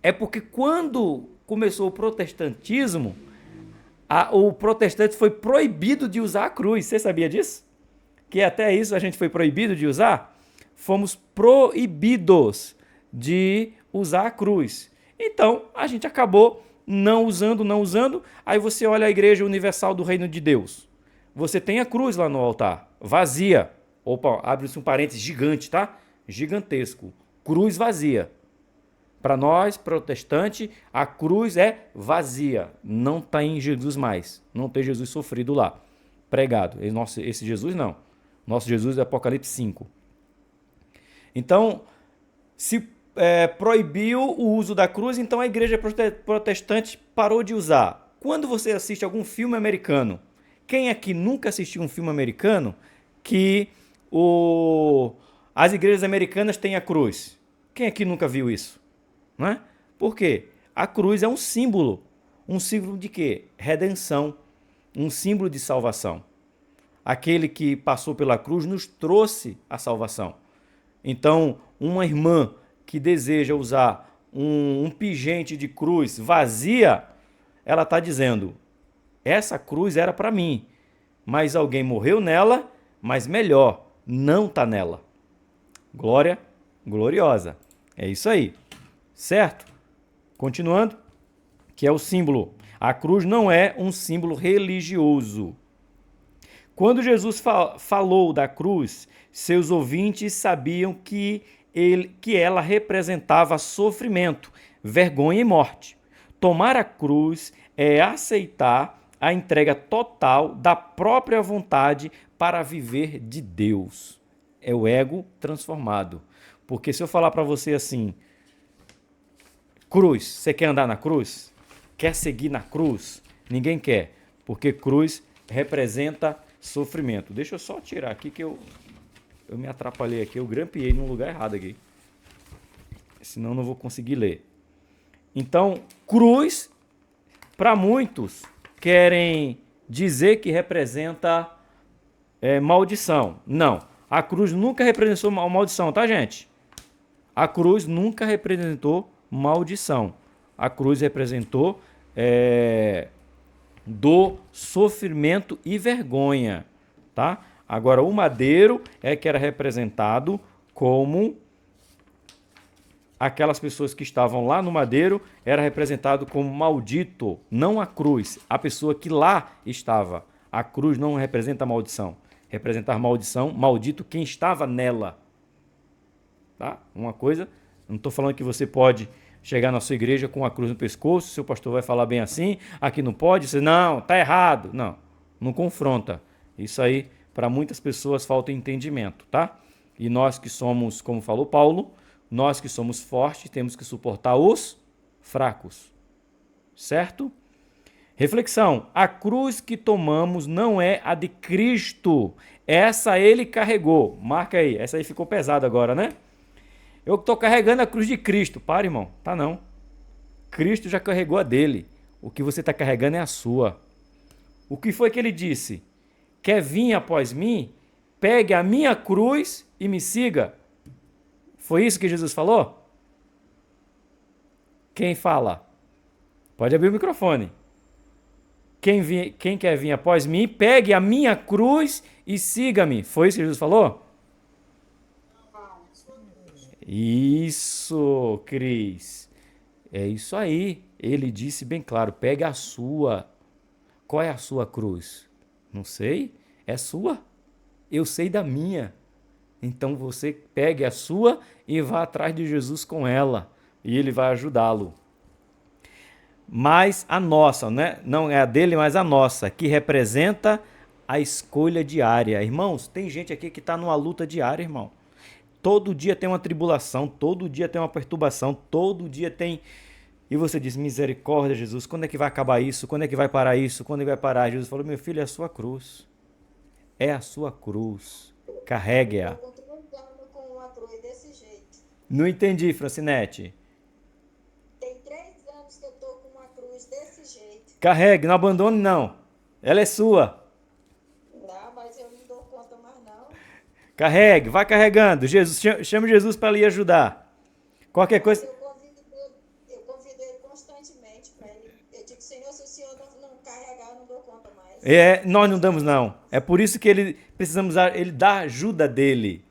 é porque quando começou o protestantismo, o protestante foi proibido de usar a cruz. Você sabia disso? Que até isso a gente foi proibido de usar? Fomos proibidos de usar a cruz. Então, a gente acabou não usando. Aí você olha a Igreja Universal do Reino de Deus. Você tem a cruz lá no altar, vazia. Opa, abre-se um parênteses gigante, tá? Gigantesco. Cruz vazia. Para nós, protestantes, a cruz é vazia. Não está em Jesus mais. Não tem Jesus sofrido lá, pregado. Esse Jesus não. Nosso Jesus é Apocalipse 5. Então, se proibiu o uso da cruz, então a igreja protestante parou de usar. Quando você assiste algum filme americano, quem aqui nunca assistiu um filme americano que as igrejas americanas têm a cruz? Quem aqui nunca viu isso? Não é? Por quê? A cruz é um símbolo. Um símbolo de quê? Redenção. Um símbolo de salvação. Aquele que passou pela cruz nos trouxe a salvação. Então, uma irmã que deseja usar um pingente de cruz vazia, ela está dizendo, essa cruz era para mim, mas alguém morreu nela, mas melhor, não está nela. Glória gloriosa. É isso aí. Certo? Continuando, que é o símbolo. A cruz não é um símbolo religioso. Quando Jesus falou da cruz, seus ouvintes sabiam que ela representava sofrimento, vergonha e morte. Tomar a cruz é aceitar a entrega total da própria vontade para viver de Deus. É o ego transformado. Porque se eu falar para você assim, cruz, você quer andar na cruz? Quer seguir na cruz? Ninguém quer, porque cruz representa sofrimento. Deixa eu só tirar aqui que eu me atrapalhei aqui, eu grampeei num lugar errado aqui. Senão não vou conseguir ler. Então, cruz, para muitos, querem dizer que representa maldição. Não, a cruz nunca representou maldição, tá, gente? A cruz nunca representou maldição. A cruz representou dor, sofrimento e vergonha, tá? Agora, o madeiro que era representado como aquelas pessoas que estavam lá no madeiro, era representado como maldito, não a cruz, a pessoa que lá estava. A cruz não representa maldição. Representar maldição, maldito quem estava nela. Tá? Uma coisa, não estou falando que você pode chegar na sua igreja com a cruz no pescoço, seu pastor vai falar bem assim, aqui não pode, você, não, tá errado. Não, não confronta. Isso aí, para muitas pessoas, falta entendimento, tá? E nós que somos, como falou Paulo, nós que somos fortes, temos que suportar os fracos. Certo? Reflexão. A cruz que tomamos não é a de Cristo. Essa ele carregou. Marca aí. Essa aí ficou pesada agora, né? Eu estou carregando a cruz de Cristo. Para, irmão. Tá não. Cristo já carregou a dele. O que você está carregando é a sua. O que foi que ele disse? Quer vir após mim? Pegue a minha cruz e me siga. Foi isso que Jesus falou? Quem fala? Pode abrir o microfone. Quem quer vir após mim, pegue a minha cruz e siga-me. Foi isso que Jesus falou? Isso, Cris. É isso aí. Ele disse bem claro, pegue a sua. Qual é a sua cruz? Não sei. É sua? Eu sei da minha. Então você pegue a sua e vá atrás de Jesus com ela. E ele vai ajudá-lo. Mas a nossa, né? Não é a dele, mas a nossa, que representa a escolha diária. Irmãos, tem gente aqui que está numa luta diária, irmão. Todo dia tem uma tribulação, todo dia tem uma perturbação, todo dia tem e você diz, misericórdia, Jesus, quando é que vai acabar isso? Quando é que vai parar isso? Quando é que vai parar? Jesus falou, meu filho, é a sua cruz. É a sua cruz. Carregue-a. Eu estou andando com uma cruz desse jeito. Não entendi, Francinete. Tem 3 anos que eu estou com uma cruz desse jeito. Carregue, não abandone não. Ela é sua. Não, mas eu não dou conta mais não. Carregue, vai carregando. Jesus, chame Jesus para lhe ajudar. Qualquer coisa. Eu convido ele constantemente para ele. Eu digo, Senhor, se o Senhor não carregar, eu não dou conta mais. Nós não damos não. É por isso que precisamos ele dar ajuda dele.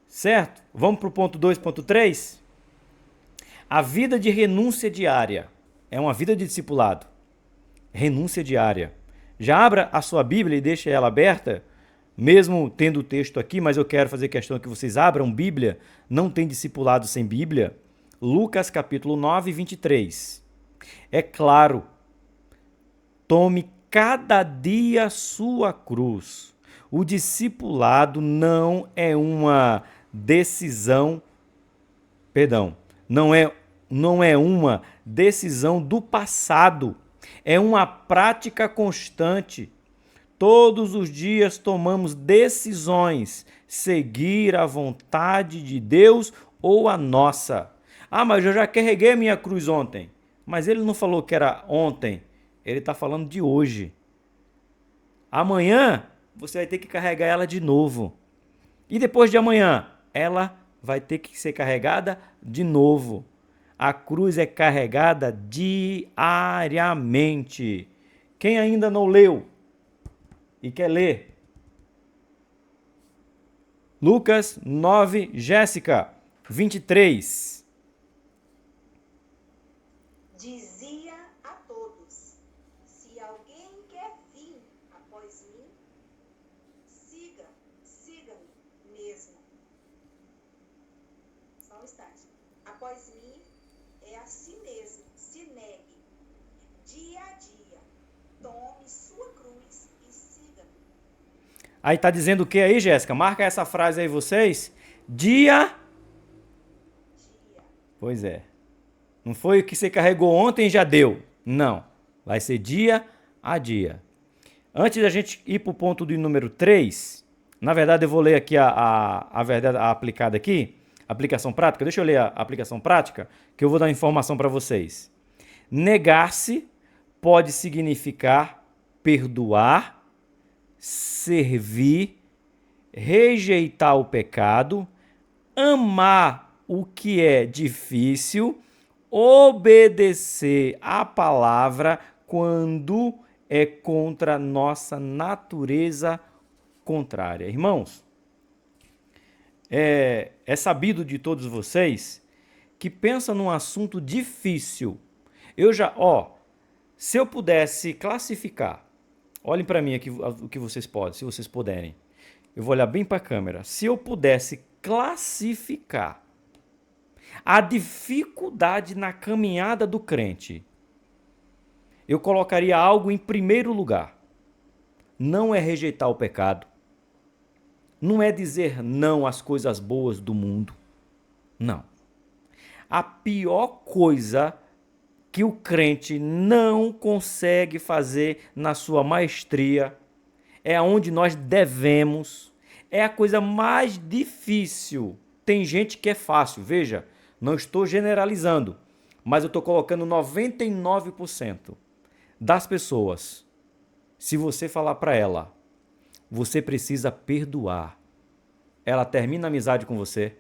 Certo? Vamos para o ponto 2.3? A vida de renúncia diária. É uma vida de discipulado. Renúncia diária. Já abra a sua Bíblia e deixe ela aberta, mesmo tendo o texto aqui, mas eu quero fazer questão que vocês abram Bíblia. Não tem discipulado sem Bíblia. Lucas capítulo 9, 23. É claro, tome cada dia a sua cruz. O discipulado não é uma decisão, não é uma decisão do passado, é uma prática constante. Todos os dias tomamos decisões, seguir a vontade de Deus ou a nossa. Ah, mas eu já carreguei a minha cruz ontem. Mas ele não falou que era ontem, ele está falando de hoje. Amanhã você vai ter que carregar ela de novo. E depois de amanhã, ela vai ter que ser carregada de novo. A cruz é carregada diariamente. Quem ainda não leu e quer ler? Lucas 9, Jéssica, 23. Dizia a todos, se alguém quer vir após mim, siga-me mesmo. Só um instante. Após mim é a si mesmo, se negue, dia a dia, tome sua cruz e siga-me. Aí tá dizendo o que aí, Jéssica? Marca essa frase aí vocês. Dia. Pois é. Não foi o que você carregou ontem e já deu. Não. Vai ser dia a dia. Antes da gente ir para o ponto do número 3, na verdade eu vou ler aqui a verdade aplicada aqui, aplicação prática. Deixa eu ler a aplicação prática, que eu vou dar uma informação para vocês. Negar-se pode significar perdoar, servir, rejeitar o pecado, amar o que é difícil, obedecer a palavra quando é contra nossa natureza contrária. Irmãos, é sabido de todos vocês que pensa num assunto difícil. Se eu pudesse classificar, olhem para mim aqui o que vocês podem, se vocês puderem. Eu vou olhar bem para a câmera. Se eu pudesse classificar a dificuldade na caminhada do crente, eu colocaria algo em primeiro lugar. Não é rejeitar o pecado. Não é dizer não às coisas boas do mundo. Não. A pior coisa que o crente não consegue fazer na sua maestria é aonde nós devemos. É a coisa mais difícil. Tem gente que é fácil, veja. Não estou generalizando, mas eu estou colocando 99% das pessoas. Se você falar para ela, você precisa perdoar. Ela termina a amizade com você,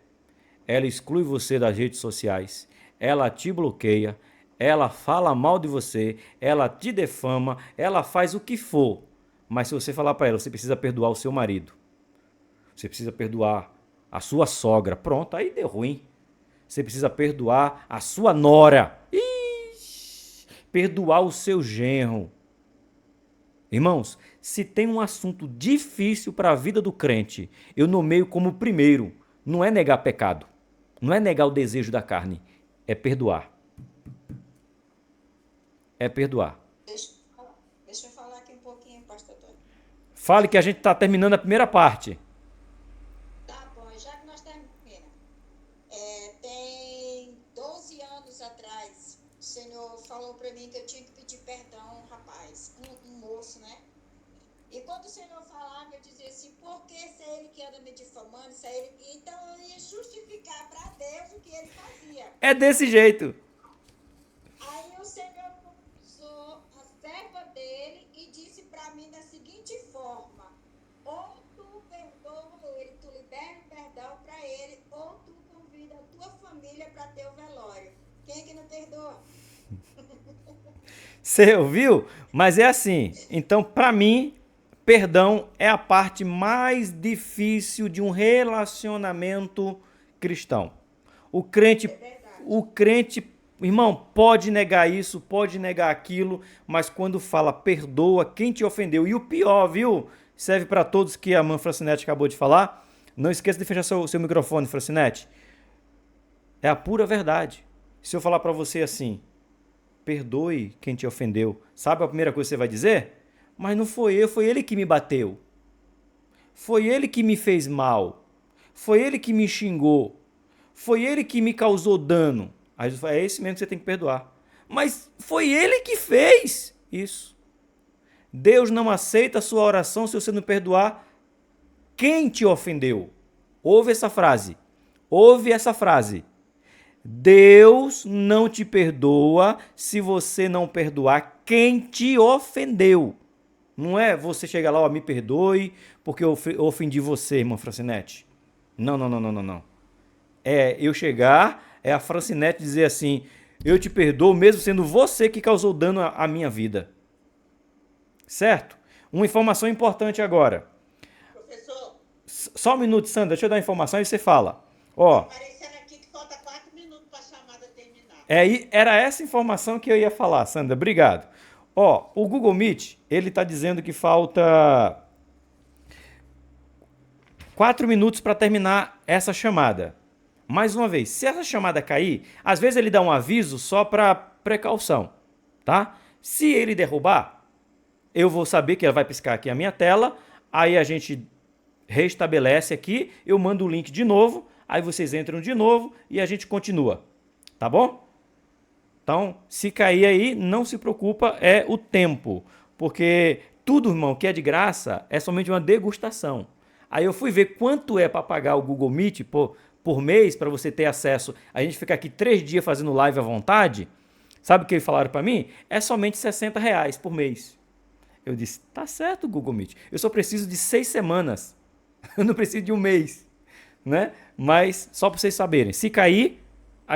ela exclui você das redes sociais, ela te bloqueia, ela fala mal de você, ela te defama, ela faz o que for. Mas se você falar para ela, você precisa perdoar o seu marido, você precisa perdoar a sua sogra, pronto, aí deu ruim. Você precisa perdoar a sua nora. Perdoar o seu genro. Irmãos, se tem um assunto difícil para a vida do crente, eu nomeio como primeiro. Não é negar pecado. Não é negar o desejo da carne. É perdoar. É perdoar. Deixa eu falar aqui um pouquinho, pastor Antônio. Fale que a gente está terminando a primeira parte. Tá bom, já que nós terminamos. Tem 12 anos atrás, Senhor falou para mim que eu tinha que pedir perdão, rapaz, um moço, né? E quando o Senhor falava, eu dizia assim, por que se é ele que anda me difamando, se é ele... Então eu ia justificar para Deus o que ele fazia. É desse jeito. Aí o Senhor usou a serva dele e disse para mim da seguinte forma, ou tu perdoa ele, tu libera o perdão para ele, ou tu convida a tua família para ter o velório. Quem é que não perdoa? Você ouviu? Mas é assim. Então, para mim, perdão é a parte mais difícil de um relacionamento cristão. O crente, irmão, pode negar isso, pode negar aquilo, mas quando fala perdoa quem te ofendeu. E o pior, viu? Serve para todos que a irmã Francinete acabou de falar. Não esqueça de fechar seu microfone, Francinete. É a pura verdade. Se eu falar para você assim, perdoe quem te ofendeu, sabe a primeira coisa que você vai dizer? Mas não foi eu, foi ele que me bateu. Foi ele que me fez mal. Foi ele que me xingou. Foi ele que me causou dano. Aí Jesus fala, é esse mesmo que você tem que perdoar. Mas foi ele que fez isso. Deus não aceita a sua oração se você não perdoar quem te ofendeu. Ouve essa frase. Ouve essa frase. Deus não te perdoa se você não perdoar quem te ofendeu. Não é você chegar lá, ó, me perdoe porque eu ofendi você, irmã Francinete. Não, não, não, não, não, não. É eu chegar, é a Francinete dizer assim, eu te perdoo mesmo sendo você que causou dano à minha vida. Certo? Uma informação importante agora. Professor, Só um minuto, Sandra, deixa eu dar a informação e você fala. Ó, aparecendo aqui que falta 4 minutos para a chamada terminar. era essa informação que eu ia falar, Sandra. Obrigado. Ó, o Google Meet, ele está dizendo que falta 4 minutos para terminar essa chamada. Mais uma vez, se essa chamada cair, às vezes ele dá um aviso só para precaução, tá? Se ele derrubar, eu vou saber que ela vai piscar aqui a minha tela, aí a gente restabelece aqui, eu mando o link de novo, aí vocês entram de novo e a gente continua, tá bom? Então, se cair aí, não se preocupa, é o tempo, porque tudo, irmão, que é de graça é somente uma degustação. Aí eu fui ver quanto é para pagar o Google Meet por mês, para você ter acesso. A gente fica aqui 3 dias fazendo live à vontade. Sabe o que eles falaram para mim? É somente R$60 por mês. Eu disse, tá certo, Google Meet. Eu só preciso de 6 semanas. Eu não preciso de um mês, né? Mas só para vocês saberem, se cair,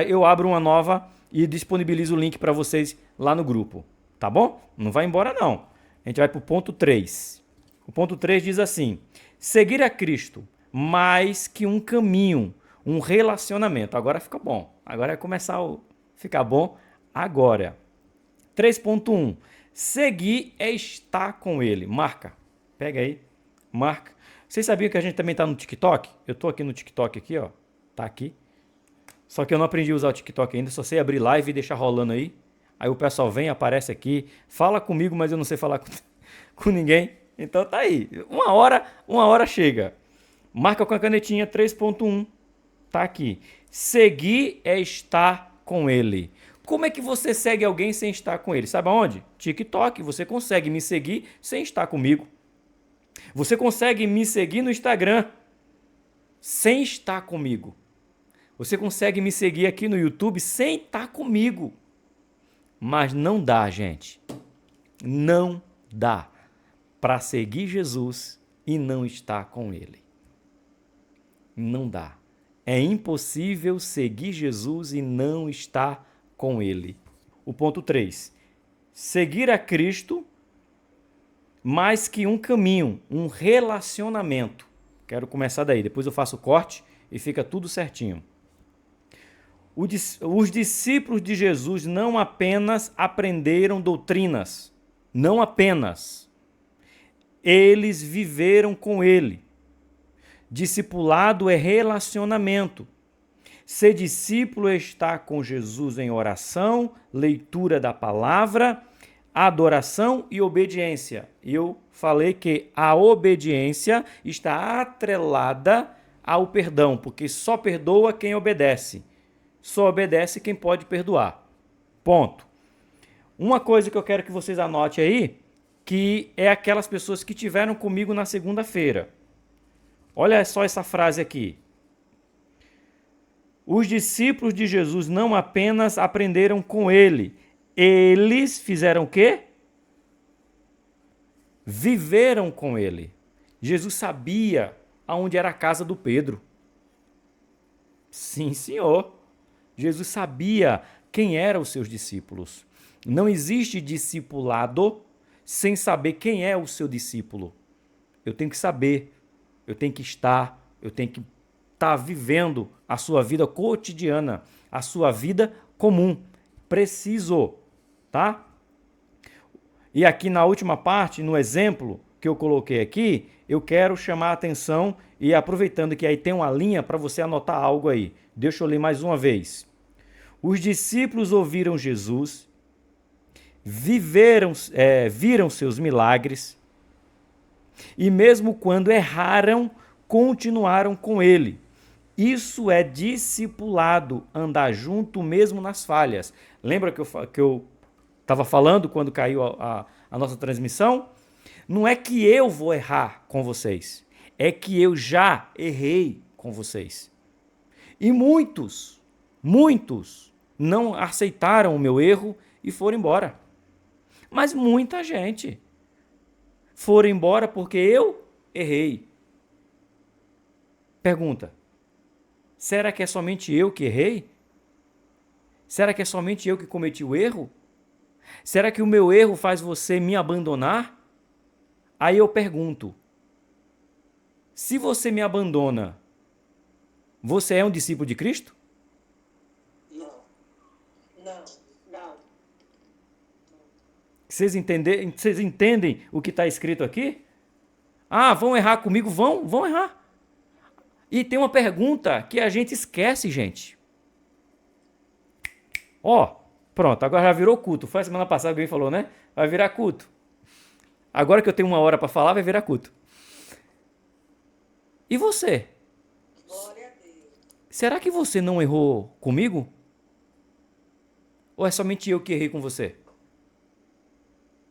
eu abro uma nova e disponibilizo o link para vocês lá no grupo, tá bom? Não vai embora não. A gente vai para o ponto 3. O ponto 3 diz assim, seguir a Cristo mais que um caminho, um relacionamento. Agora fica bom. Agora vai começar a ficar bom agora. 3.1. Seguir é estar com ele. Marca. Pega aí. Marca. Vocês sabiam que a gente também está no TikTok? Eu estou aqui no TikTok aqui, ó. Tá aqui. Só que eu não aprendi a usar o TikTok ainda. Só sei abrir live e deixar rolando aí. Aí o pessoal vem, aparece aqui. Fala comigo, mas eu não sei falar com ninguém. Então tá aí. Uma hora chega. Marca com a canetinha 3.1. Tá aqui. Seguir é estar com ele. Como é que você segue alguém sem estar com ele? Sabe aonde? TikTok. Você consegue me seguir sem estar comigo. Você consegue me seguir no Instagram sem estar comigo. Você consegue me seguir aqui no YouTube sem estar comigo. Mas não dá, gente. Não dá para seguir Jesus e não estar com ele. Não dá. É impossível seguir Jesus e não estar com ele. O ponto 3. Seguir a Cristo mais que um caminho, um relacionamento. Quero começar daí, depois eu faço o corte e fica tudo certinho. Os discípulos de Jesus não apenas aprenderam doutrinas, não apenas. Eles viveram com ele. Discipulado é relacionamento. Ser discípulo é estar com Jesus em oração, leitura da palavra, adoração e obediência. Eu falei que a obediência está atrelada ao perdão, porque só perdoa quem obedece. Só obedece quem pode perdoar. Ponto. Uma coisa que eu quero que vocês anotem aí, que é aquelas pessoas que tiveram comigo na segunda-feira. Olha só essa frase aqui. Os discípulos de Jesus não apenas aprenderam com ele, eles fizeram o quê? Viveram com ele. Jesus sabia aonde era a casa do Pedro. Sim, senhor. Jesus sabia quem eram os seus discípulos. Não existe discipulado sem saber quem é o seu discípulo. Eu tenho que saber, eu tenho que estar, eu tenho que estar vivendo a sua vida cotidiana, a sua vida comum. Preciso, tá? E aqui na última parte, no exemplo que eu coloquei aqui, eu quero chamar a atenção e aproveitando que aí tem uma linha para você anotar algo aí. Deixa eu ler mais uma vez. Os discípulos ouviram Jesus, viram seus milagres e mesmo quando erraram, continuaram com ele. Isso é discipulado, andar junto mesmo nas falhas. Lembra que eu estava falando quando caiu a nossa transmissão? Não é que eu vou errar com vocês, é que eu já errei com vocês. E muitos não aceitaram o meu erro e foram embora. Mas muita gente foram embora porque eu errei. Pergunta: será que é somente eu que errei? Será que é somente eu que cometi o erro? Será que o meu erro faz você me abandonar? Aí eu pergunto: se você me abandona, você é um discípulo de Cristo? Não. Vocês entendem o que está escrito aqui? Ah, vão errar comigo? Vão errar. E tem uma pergunta que a gente esquece, gente. Pronto, agora já virou culto. Foi a semana passada que alguém falou, né? Vai virar culto. Agora que eu tenho 1 hora para falar, vai virar culto. E você? Glória a Deus. Será que você não errou comigo? Ou é somente eu que errei com você?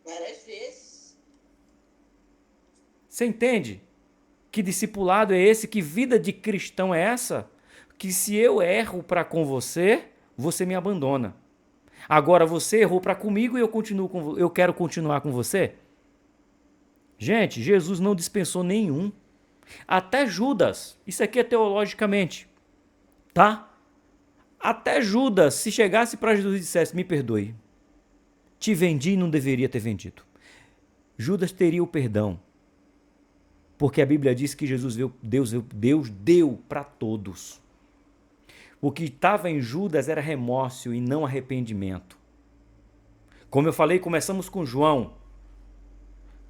Várias vezes. Você entende? Que discipulado é esse? Que vida de cristão é essa? Que se eu erro para com você, você me abandona. Agora você errou para comigo e eu quero continuar com você? Gente, Jesus não dispensou nenhum. Até Judas, isso aqui é teologicamente, tá? Até Judas, se chegasse para Jesus e dissesse: me perdoe, te vendi e não deveria ter vendido, Judas teria o perdão. Porque a Bíblia diz que Deus deu para todos. O que estava em Judas era remorso e não arrependimento. Como eu falei, começamos com João.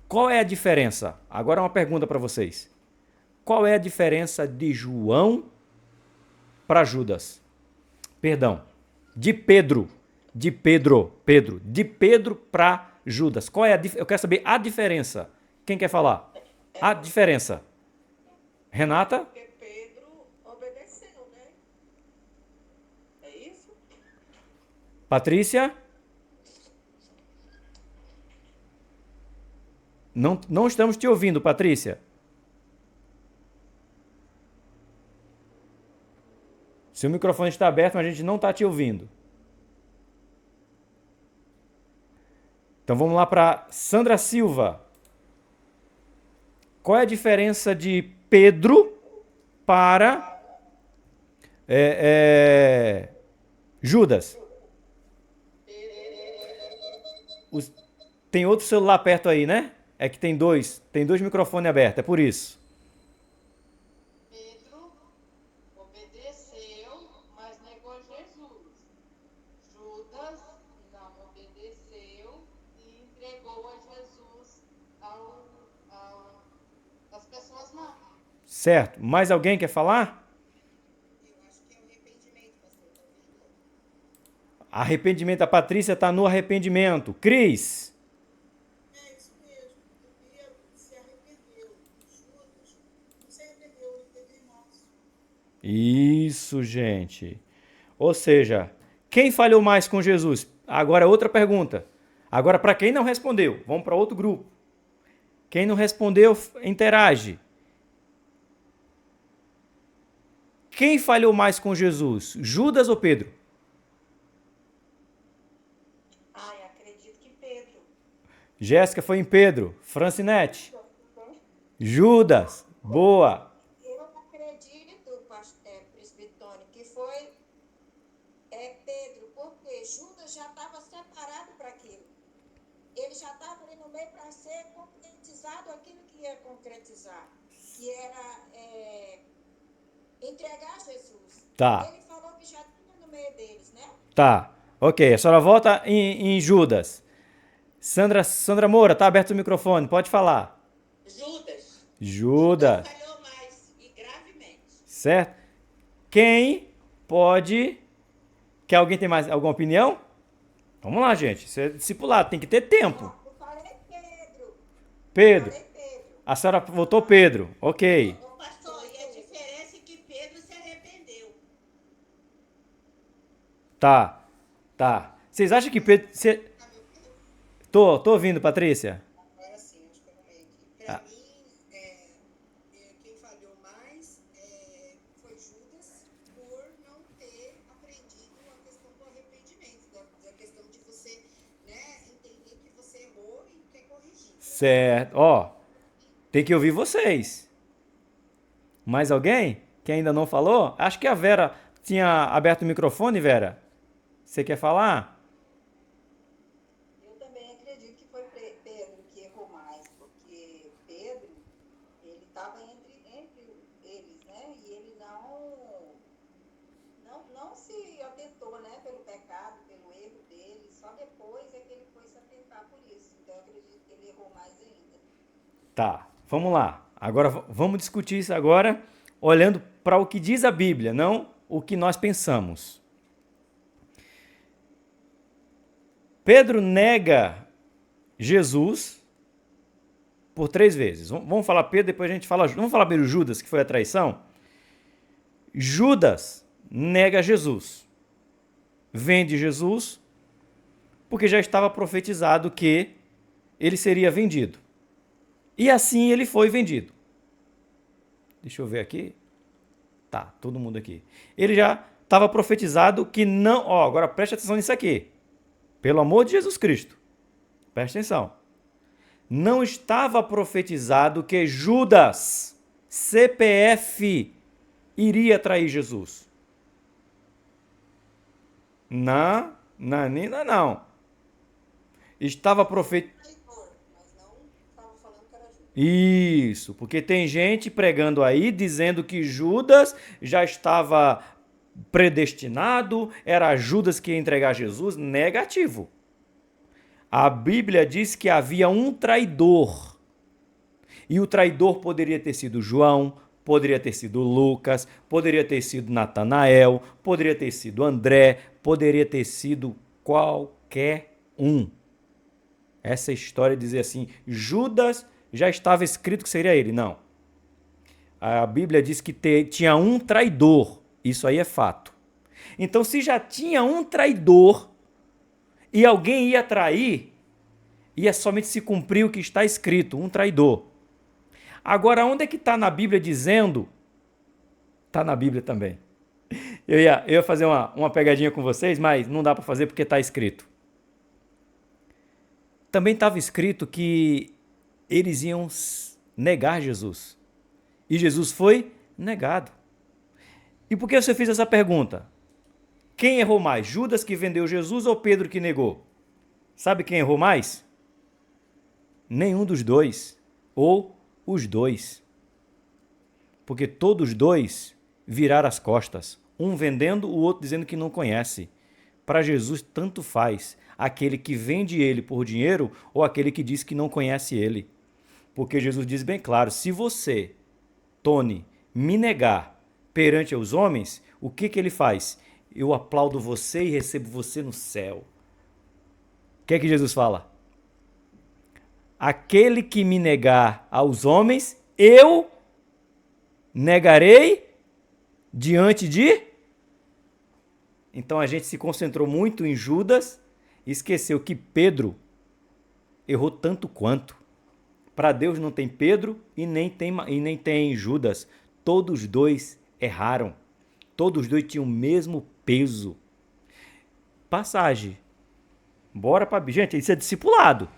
Qual é a diferença? Agora uma pergunta para vocês. Qual é a diferença de João para Judas? Perdão, de Pedro para Judas. Qual é eu quero saber a diferença. Quem quer falar? A diferença. Renata? Porque Pedro obedeceu, né? É isso? Patrícia? Não estamos te ouvindo, Patrícia. Seu microfone está aberto, mas a gente não está te ouvindo. Então vamos lá para Sandra Silva. Qual é a diferença de Pedro para Judas? Tem outro celular perto aí, né? É que tem dois microfones abertos, é por isso. Pedro obedeceu, mas negou Jesus. Judas não obedeceu e entregou a Jesus às pessoas má. Certo. Mais alguém quer falar? Eu acho que é o arrependimento, pastor. Arrependimento. A Patrícia está no arrependimento. Cris? É isso mesmo. Pedro se arrependeu. Judas não se arrependeu, ele teve remorso. Isso, gente. Ou seja, quem falhou mais com Jesus? Agora outra pergunta. Agora para quem não respondeu, vamos para outro grupo. Quem não respondeu, interage. Quem falhou mais com Jesus, Judas ou Pedro? Ai, acredito que Pedro. Jéssica foi em Pedro. Francinete. Judas. Boa. Eu acredito, presbítero, que foi Pedro, porque Judas já estava separado para aquilo. Ele já estava ali no meio para ser concretizado aquilo que ia concretizar, que era entregar Jesus. Tá. Ele falou que já tinha no meio deles, né? Tá. Ok, a senhora volta em Judas. Sandra Moura, tá aberto o microfone, pode falar. Judas. Judas. Falhou mais e gravemente. Certo? Quem pode... Quer alguém ter mais alguma opinião? Vamos lá, gente. Isso é discipulado, tem que ter tempo. Eu falei Pedro. Pedro. Falei Pedro. A senhora votou Pedro. Ok. Ô, pastor, e a diferença é que Pedro se arrependeu. Tá. Vocês acham que Pedro... Tô ouvindo, Patrícia. Agora sim, acho que eu arrumei aqui. Para mim, quem falhou mais foi Judas por não ter aprendido a questão do arrependimento, da questão de você, né, entender que você errou e quer corrigir. Certo. Ó, tem que ouvir vocês. Mais alguém que ainda não falou? Acho que a Vera tinha aberto o microfone, Vera. Você quer falar? Eu também acredito que foi Pedro que errou mais, porque Pedro, ele estava entre eles, né? E ele não se atentou, né? Pelo pecado, pelo erro dele. Só depois é que ele foi se atentar por isso. Então eu acredito que ele errou mais ainda. Tá, vamos lá. Agora vamos discutir isso agora, olhando para o que diz a Bíblia, não o que nós pensamos. Pedro nega Jesus por 3 vezes. Vamos falar Pedro, depois a gente fala... Vamos falar primeiro Judas, que foi a traição? Judas nega Jesus. Vende Jesus porque já estava profetizado que ele seria vendido. E assim ele foi vendido. Deixa eu ver aqui. Tá, todo mundo aqui. Ele já estava profetizado que não... Ó, agora preste atenção nisso aqui. Pelo amor de Jesus Cristo. Preste atenção. Não estava profetizado que Judas, CPF, iria trair Jesus. Não. Estava profetizado... Mas não estava falando que era Judas. Isso, porque tem gente pregando aí dizendo que Judas já estava predestinado, era Judas que ia entregar Jesus. Negativo. A Bíblia diz que havia um traidor. E o traidor poderia ter sido João, poderia ter sido Lucas, poderia ter sido Natanael, poderia ter sido André, poderia ter sido qualquer um. Essa história dizia assim, Judas já estava escrito que seria ele. Não. A Bíblia diz que tinha um traidor. Isso aí é fato. Então, se já tinha um traidor e alguém ia trair, ia somente se cumprir o que está escrito, um traidor. Agora, onde é que está na Bíblia dizendo? Está na Bíblia também. Eu ia fazer uma pegadinha com vocês, mas não dá para fazer porque está escrito. Também estava escrito que eles iam negar Jesus. E Jesus foi negado. E por que você fez essa pergunta? Quem errou mais? Judas que vendeu Jesus ou Pedro que negou? Sabe quem errou mais? Nenhum dos dois. Ou os dois. Porque todos dois viraram as costas. Um vendendo, o outro dizendo que não conhece. Para Jesus, tanto faz aquele que vende ele por dinheiro ou aquele que diz que não conhece ele. Porque Jesus diz bem claro, se você, Tony, me negar perante os homens, o que ele faz? Eu aplaudo você e recebo você no céu. O que é que Jesus fala? Aquele que me negar aos homens, eu negarei diante de... Então a gente se concentrou muito em Judas esqueceu que Pedro errou tanto quanto. Para Deus não tem Pedro e nem tem Judas. Todos dois erraram. Todos dois tinham o mesmo peso. Passagem. Bora para... Gente, isso é discipulado.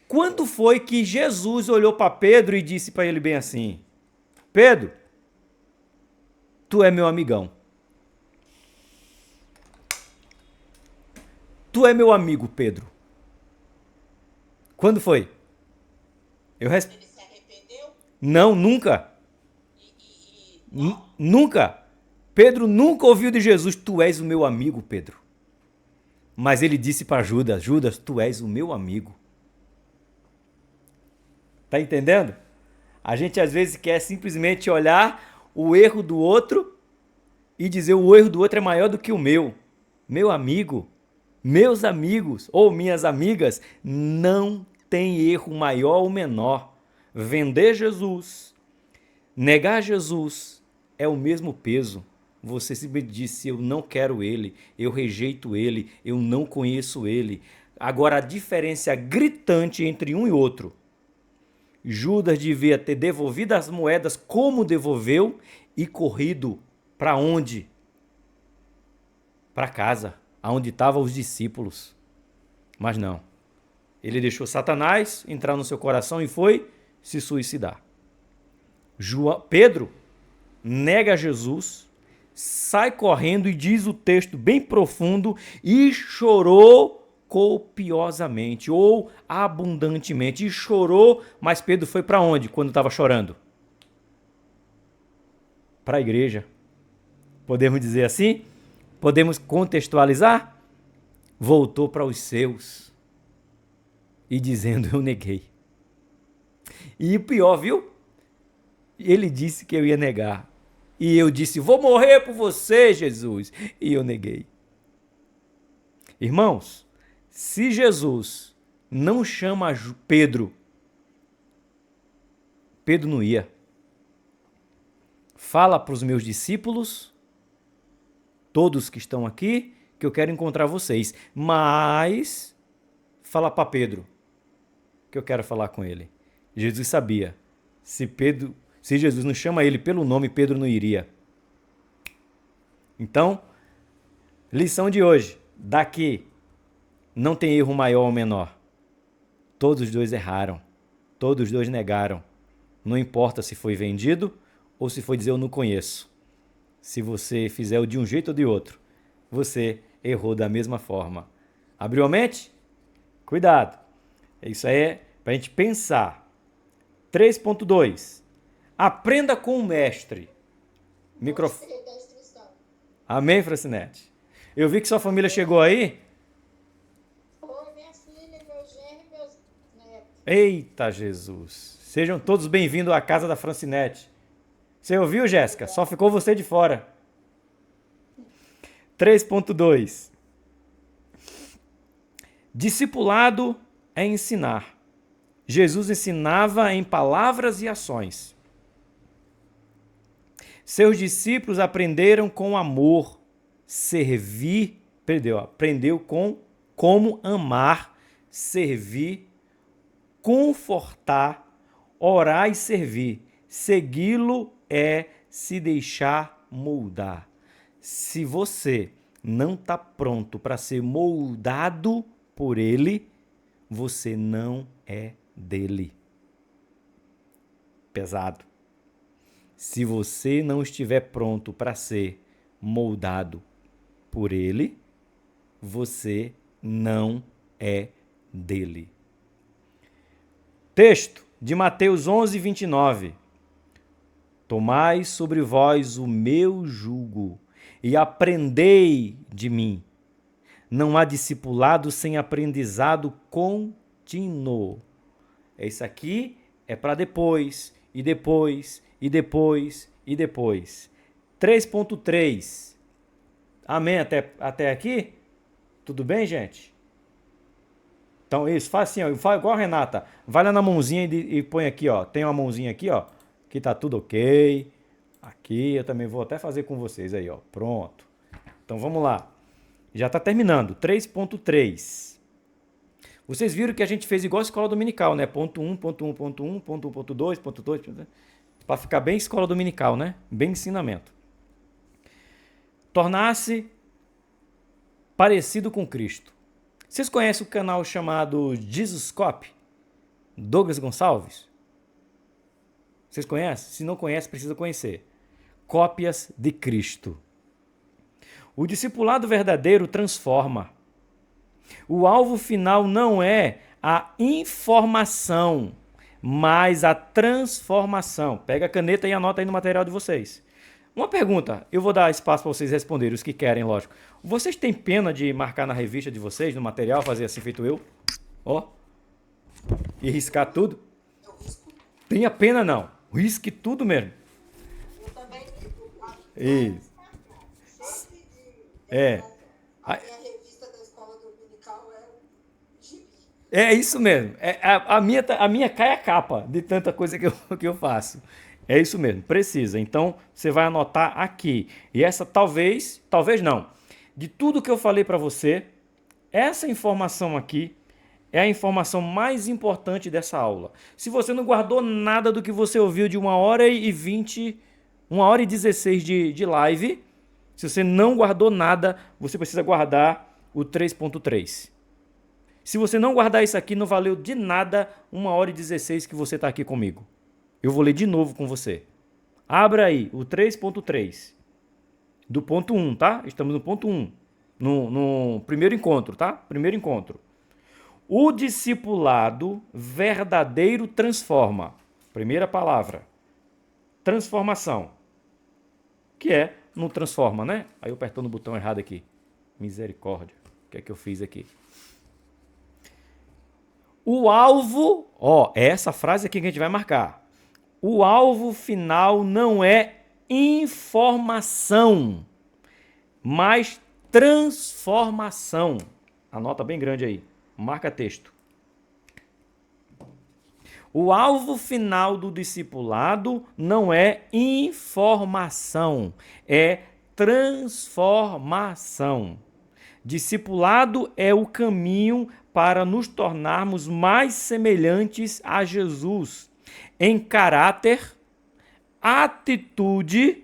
Quando foi que Jesus olhou para Pedro e disse para ele bem assim: Pedro, tu é meu amigão. Tu é meu amigo, Pedro. Quando foi? Ele se arrependeu? Não, nunca. Não? Nunca. Pedro nunca ouviu de Jesus: tu és o meu amigo, Pedro. Mas ele disse para Judas: Judas, tu és o meu amigo. Tá entendendo? A gente às vezes quer simplesmente olhar o erro do outro e dizer: o erro do outro é maior do que o meu. Meu amigo, meus amigos ou minhas amigas, não tem erro maior ou menor. Vender Jesus, negar Jesus é o mesmo peso. Você simplesmente disse: eu não quero ele, eu rejeito ele, eu não conheço ele. Agora a diferença gritante entre um e outro: Judas devia ter devolvido as moedas como devolveu e corrido para onde? Para casa, aonde estavam os discípulos. Mas não. Ele deixou Satanás entrar no seu coração e foi se suicidar. Pedro nega Jesus, sai correndo e diz o texto bem profundo: e chorou copiosamente ou abundantemente. E chorou, mas Pedro foi para onde quando estava chorando? Para a igreja. Podemos dizer assim? Podemos contextualizar? Voltou para os seus e dizendo: eu neguei. E o pior, viu? Ele disse que eu ia negar. E eu disse: vou morrer por você, Jesus. E eu neguei. Irmãos, se Jesus não chama Pedro, Pedro não ia. Fala para os meus discípulos, todos que estão aqui, que eu quero encontrar vocês. Mas fala para Pedro que eu quero falar com ele. Jesus sabia. Se Jesus não chama ele pelo nome, Pedro não iria. Então, lição de hoje. Daqui não tem erro maior ou menor. Todos os dois erraram. Todos os dois negaram. Não importa se foi vendido ou se foi dizer eu não conheço. Se você fizer o de um jeito ou de outro, você errou da mesma forma. Abriu a mente? Cuidado. Isso aí é para a gente pensar. 3.2. Aprenda com o mestre. Microfone. Amém, Francinete? Eu vi que sua família chegou aí. Oi, minha filha, meu genro e meus netos. Eita, Jesus. Sejam todos bem-vindos à casa da Francinete. Você ouviu, Jéssica? Só ficou você de fora. 3.2. Discipulado é ensinar. Jesus ensinava em palavras e ações. Seus discípulos aprenderam com amor, aprendeu com como amar, servir, confortar, orar e servir. Segui-lo é se deixar moldar. Se você não está pronto para ser moldado por ele, você não é dele. Pesado. Se você não estiver pronto para ser moldado por ele, você não é dele. Texto de Mateus 11, 29. Tomai sobre vós o meu jugo e aprendei de mim. Não há discipulado sem aprendizado contínuo. Isso aqui é para depois, e depois, e depois, e depois. 3.3. Amém até aqui? Tudo bem, gente? Então isso, faz assim, ó, faz igual a Renata. Vai lá na mãozinha e põe aqui, ó. Tem uma mãozinha aqui, ó. Que tá tudo ok. Aqui eu também vou até fazer com vocês aí, ó. Pronto. Então vamos lá. Já está terminando. 3.3. Vocês viram que a gente fez igual a escola dominical, né? Ponto 1, ponto 1, ponto 1, ponto 1, ponto 2, ponto 2, para ficar bem escola dominical, né? Bem ensinamento. Tornar-se parecido com Cristo. Vocês conhecem o canal chamado Jesuscope? Douglas Gonçalves? Vocês conhecem? Se não conhece, precisa conhecer. Cópias de Cristo. O discipulado verdadeiro transforma. O alvo final não é a informação, mas a transformação. Pega a caneta e anota aí no material de vocês. Uma pergunta, eu vou dar espaço para vocês responderem, os que querem, lógico. Vocês têm pena de marcar na revista de vocês, no material, fazer assim feito eu? Ó. E riscar tudo? Tenha pena não. Risque tudo mesmo. Eu também Isso. A minha revista da escola dominical é o gibi. É isso mesmo. A minha cai a capa de tanta coisa que eu faço. É isso mesmo, precisa. Então, você vai anotar aqui. E essa talvez não. De tudo que eu falei para você, essa informação aqui é a informação mais importante dessa aula. Se você não guardou nada do que você ouviu de 1h20, 1h16 de live, se você não guardou nada, você precisa guardar o 3.3. Se você não guardar isso aqui, não valeu de nada 1h16 que você está aqui comigo. Eu vou ler de novo com você. Abra aí o 3.3 do ponto 1, tá? Estamos no ponto 1, no primeiro encontro, tá? Primeiro encontro. O discipulado verdadeiro transforma. Primeira palavra. Transformação. Que é, não transforma, né? Aí eu apertando o botão errado aqui. Misericórdia. O que é que eu fiz aqui? O alvo, é essa frase aqui que a gente vai marcar. O alvo final não é informação, mas transformação. Anota bem grande aí. Marca texto. O alvo final do discipulado não é informação, é transformação. Discipulado é o caminho para nos tornarmos mais semelhantes a Jesus em caráter, atitude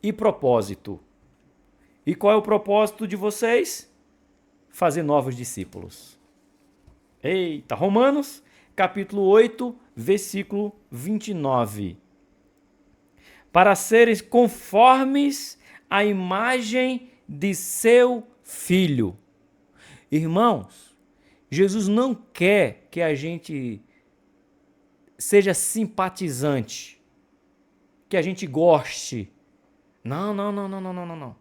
e propósito. E qual é o propósito de vocês? Fazer novos discípulos. Eita, Romanos, capítulo 8, versículo 29. Para seres conformes à imagem de seu Filho. Irmãos, Jesus não quer que a gente seja simpatizante, que a gente goste. Não.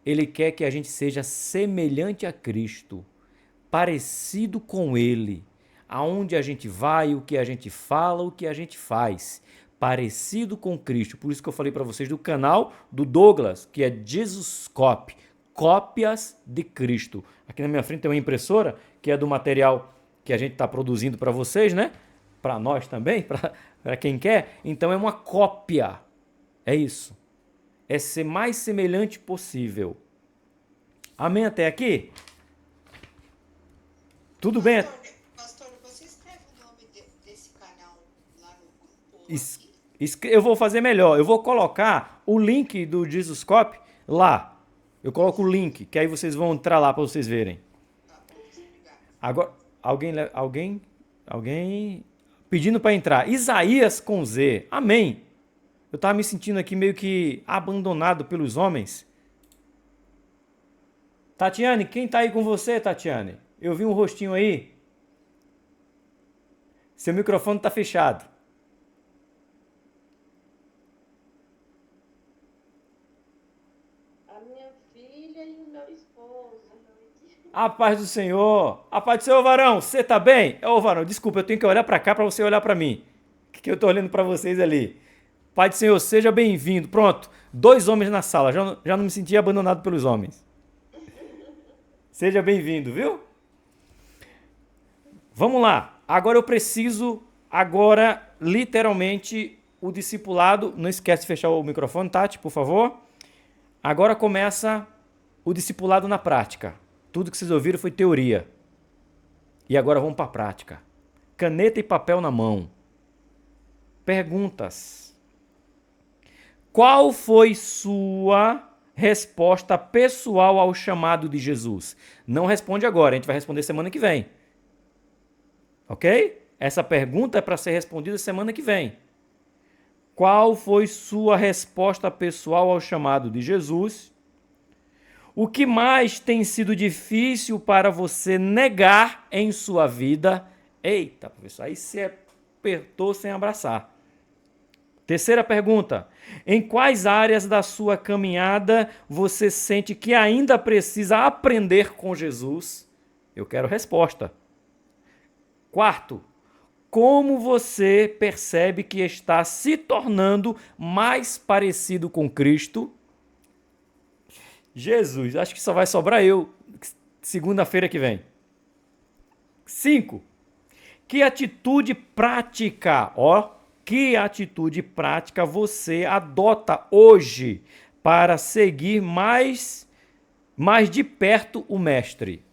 Ele quer que a gente seja semelhante a Cristo, parecido com Ele. Aonde a gente vai, o que a gente fala, o que a gente faz. Parecido com Cristo. Por isso que eu falei para vocês do canal do Douglas, que é Jesuscope, Cópias de Cristo. Aqui na minha frente tem uma impressora, que é do material que a gente está produzindo para vocês, né? Para nós também, para quem quer. Então é uma cópia. É isso. É ser mais semelhante possível. Amém até aqui? Tudo bem? Pastor, você escreve o nome desse canal lá no grupo? Eu vou fazer melhor. Eu vou colocar o link do Jesuscope lá. Eu coloco o link, que aí vocês vão entrar lá para vocês verem. Agora, alguém pedindo para entrar. Isaías com Z. Amém. Eu estava me sentindo aqui meio que abandonado pelos homens. Tatiane, quem está aí com você, Tatiane? Eu vi um rostinho aí. Seu microfone está fechado. A minha filha e o meu esposo. A paz do Senhor. A paz do Senhor, varão. Você tá bem? Ô, varão, desculpa, eu tenho que olhar para cá para você olhar para mim. Que eu tô olhando para vocês ali. Pai do Senhor, seja bem-vindo. Pronto, 2 homens na sala. Já não me senti abandonado pelos homens. Seja bem-vindo, viu? Vamos lá. Agora eu preciso, literalmente, o discipulado. Não esquece de fechar o microfone, Tati, por favor. Agora começa o discipulado na prática. Tudo que vocês ouviram foi teoria. E agora vamos para a prática. Caneta e papel na mão. Perguntas. Qual foi sua resposta pessoal ao chamado de Jesus? Não responde agora, a gente vai responder semana que vem. Ok? Essa pergunta é para ser respondida semana que vem. Qual foi sua resposta pessoal ao chamado de Jesus? O que mais tem sido difícil para você negar em sua vida? Eita, professor, aí você apertou sem abraçar. Terceira pergunta. Em quais áreas da sua caminhada você sente que ainda precisa aprender com Jesus? Eu quero resposta. Quarto. Como você percebe que está se tornando mais parecido com Cristo? Jesus, acho que só vai sobrar eu segunda-feira que vem. 5. Que atitude prática, que atitude prática você adota hoje para seguir mais de perto o Mestre?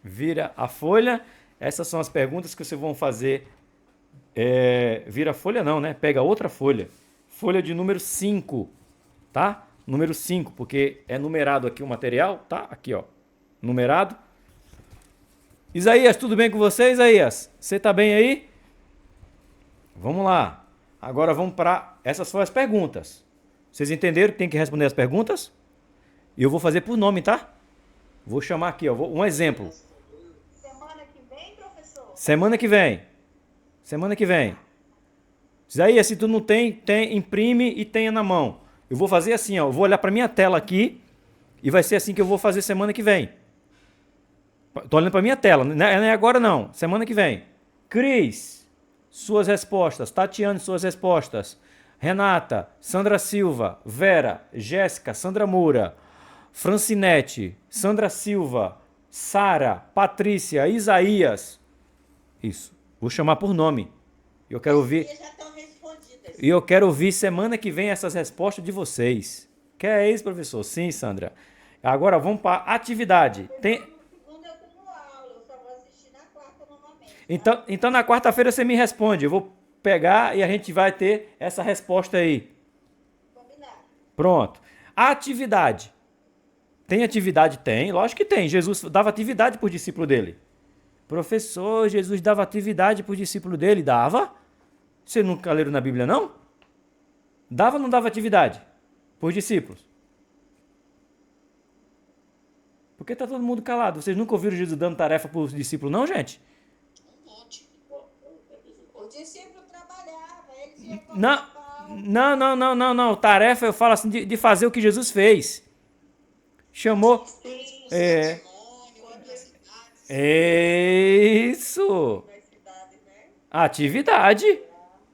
Vira a folha. Essas são as perguntas que vocês vão fazer. Vira a folha não, né? Pega outra folha. Folha de número 5, tá? Número 5, porque é numerado aqui o material, tá? Aqui, ó. Numerado. Isaías, tudo bem com você, Isaías? Você tá bem aí? Vamos lá. Agora vamos para... Essas foram as perguntas. Vocês entenderam que tem que responder as perguntas? E eu vou fazer por nome, tá? Vou chamar aqui, ó. Um exemplo. Semana que vem, professor? Semana que vem. Semana que vem. Isaías, se tu não tem, imprime e tenha na mão. Eu vou fazer assim, ó. Eu vou olhar para minha tela aqui e vai ser assim que eu vou fazer semana que vem. Tô olhando para minha tela, não é agora não. Semana que vem. Cris, suas respostas. Tatiane, suas respostas. Renata, Sandra Silva, Vera, Jéssica, Sandra Moura, Francinete, Sandra Silva, Sara, Patrícia, Isaías. Isso. Vou chamar por nome. Eu quero ouvir. Já estão respondidas. E eu quero ouvir semana que vem essas respostas de vocês. Que é isso, professor? Sim, Sandra. Agora vamos para atividade. Tem... Segunda eu tenho aula, eu só vou assistir na quarta normalmente. Então na quarta-feira você me responde. Eu vou pegar e a gente vai ter essa resposta aí. Combinado. Pronto. Atividade. Tem atividade? Tem. Lógico que tem. Jesus dava atividade para o discípulo dele. Professor, Jesus dava atividade para o discípulo dele? Dava? Você nunca leram na Bíblia, não? Dava ou não dava atividade para os discípulos? Por que está todo mundo calado? Vocês nunca ouviram Jesus dando tarefa para os discípulos, não, gente? O discípulo trabalhava, eles iam Não. Tarefa, eu falo assim, de fazer o que Jesus fez. Chamou... Isso! Atividade.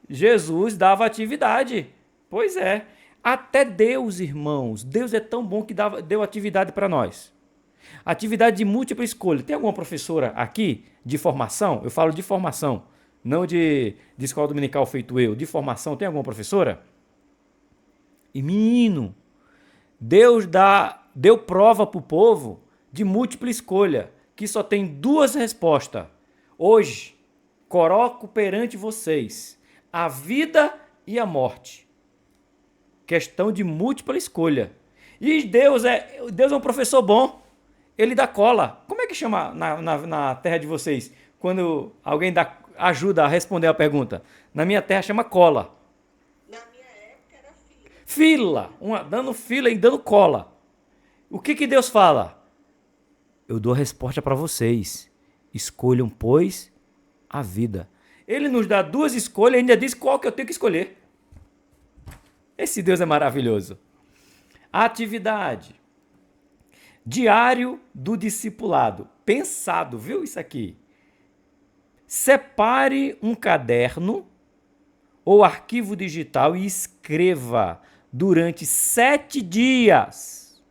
Jesus dava atividade. Pois é. Até Deus, irmãos. Deus é tão bom que deu atividade para nós. Atividade de múltipla escolha. Tem alguma professora aqui de formação? Eu falo de formação, não de escola dominical feito eu. De formação, tem alguma professora? E menino, Deus deu prova para o povo de múltipla escolha, que só tem duas respostas. Hoje, coloco perante vocês a vida e a morte. Questão de múltipla escolha. E Deus é um professor bom. Ele dá cola. Como é que chama na terra de vocês? Quando alguém ajuda a responder a pergunta. Na minha terra chama cola. Na minha época era fila. Fila. Dando fila e dando cola. O que Deus fala? Eu dou a resposta para vocês. Escolham, pois, a vida. Ele nos dá duas escolhas e ainda diz qual que eu tenho que escolher. Esse Deus é maravilhoso. Atividade. Diário do discipulado. Pensado, viu isso aqui? Separe um caderno ou arquivo digital e escreva durante 7 dias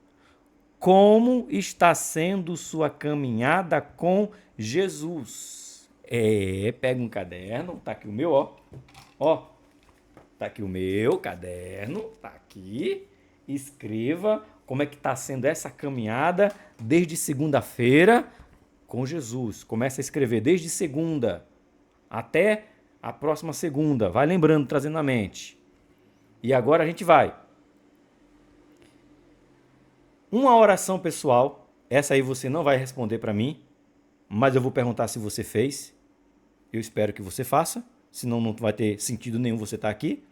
como está sendo sua caminhada com Jesus. Pega um caderno, tá aqui o meu, ó. Tá aqui o meu caderno, tá aqui. Escreva como é que está sendo essa caminhada desde segunda-feira com Jesus. Começa a escrever desde segunda até a próxima segunda. Vai lembrando, trazendo na mente. E agora a gente vai. Uma oração pessoal. Essa aí você não vai responder para mim, mas eu vou perguntar se você fez. Eu espero que você faça, senão não vai ter sentido nenhum você estar aqui.